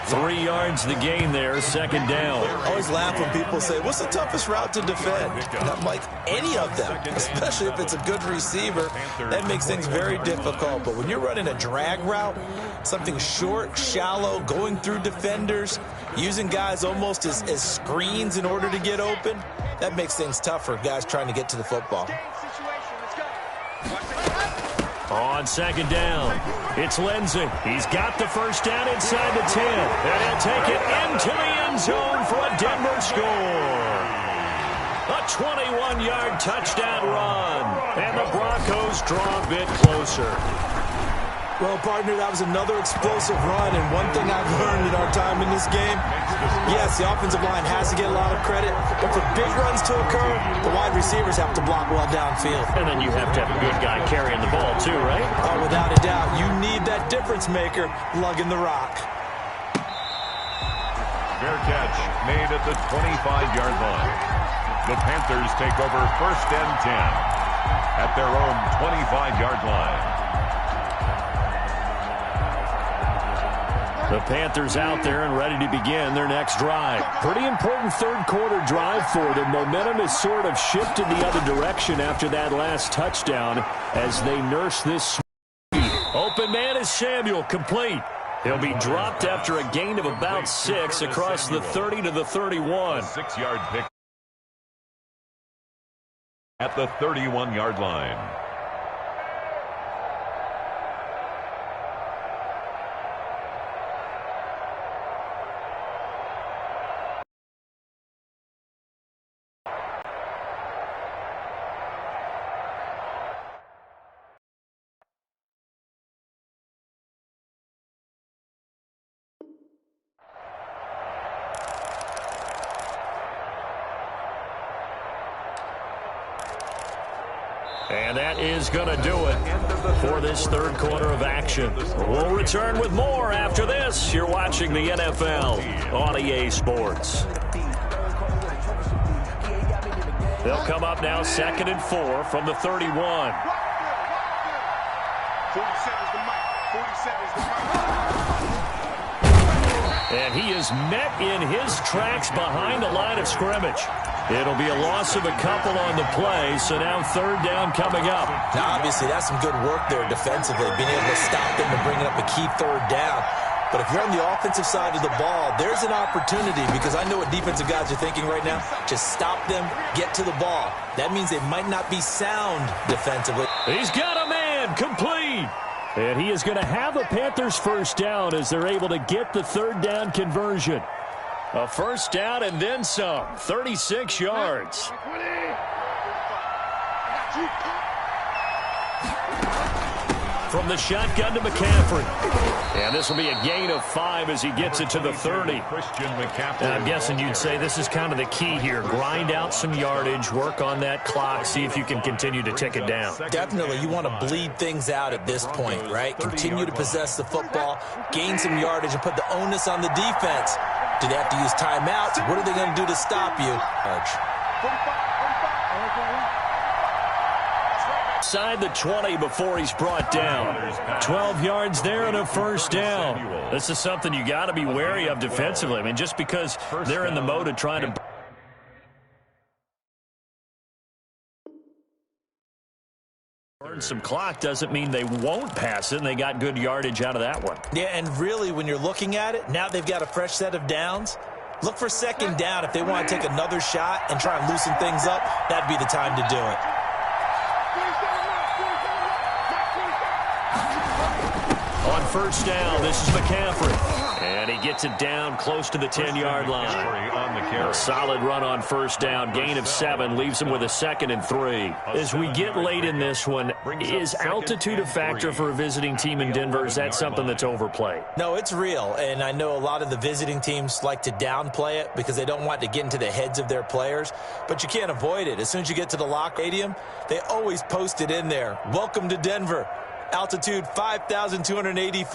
3 yards the gain there, 2nd down. I always laugh when people say, what's the toughest route to defend? And I'm like, any of them, especially if it's a good receiver. That makes things very difficult. But when you're running a drag route, something short, shallow, going through defenders, using guys almost as screens in order to get open, that makes things tough for guys trying to get to the football. On 2nd down, it's Lindsey. He's got the first down inside the 10. And he'll take it into the end zone for a Denver score. A A 21-yard touchdown run. And the Broncos draw a bit closer. Well, partner, that was another explosive run, and one thing I've learned in our time in this game, yes, the offensive line has to get a lot of credit, but for big runs to occur, the wide receivers have to block well downfield. And then you have to have a good guy carrying the ball too, right? Oh, without a doubt. You need that difference maker lugging the rock. Fair catch made at the 25-yard line. The Panthers take over 1st and 10 at their own 25-yard line. The Panthers out there and ready to begin their next drive. Pretty important third-quarter drive for them. Momentum has sort of shifted the other direction after that last touchdown as they nurse this speed. Open man is Samuel, complete. He'll be dropped after a gain of about 6 across the 30 to the 31. 6-yard pick at the 31-yard line. And that is going to do it for this third quarter of action. We'll return with more after this. You're watching the NFL on EA Sports. They'll come up now 2nd and 4 from the 31. 47 is the mic. 47 is the mic. And he is met in his tracks behind the line of scrimmage. It'll be a loss of a couple on the play, so now 3rd down coming up. Now, obviously, that's some good work there defensively, being able to stop them and bringing up a key 3rd down. But if you're on the offensive side of the ball, there's an opportunity, because I know what defensive guys are thinking right now. Just stop them, get to the ball. That means they might not be sound defensively. He's got a man, complete. And he is going to have a Panthers 1st down as they're able to get the 3rd down conversion. A 1st down and then some, 36 yards. From the shotgun to McCaffrey. And this will be a gain of 5 as he gets it to the 30. And I'm guessing you'd say this is kind of the key here. Grind out some yardage, work on that clock, see if you can continue to tick it down. Definitely. You want to bleed things out at this point, right? Continue to possess the football, gain some yardage, and put the onus on the defense. Do they have to use timeouts? What are they going to do to stop you? Inside the 20 before he's brought down. 12 yards there and a 1st down. This is something you got to be wary of defensively. I mean, just because they're in the mode of trying to burn some clock doesn't mean they won't pass it, and they got good yardage out of that one. Yeah, and really, when you're looking at it, now they've got a fresh set of downs. Look for 2nd down. If they want to take another shot and try and loosen things up, that'd be the time to do it. On 1st down, this is McCaffrey. And he gets it down close to the 10-yard line. A solid run on 1st down. Gain of 7 leaves him with a 2nd and 3. As we get late in this one, is altitude a factor for a visiting team in Denver? Is that something that's overplayed? No, it's real. And I know a lot of the visiting teams like to downplay it because they don't want to get into the heads of their players. But you can't avoid it. As soon as you get to the locker stadium, they always post it in there. Welcome to Denver. Altitude 5,280 feet.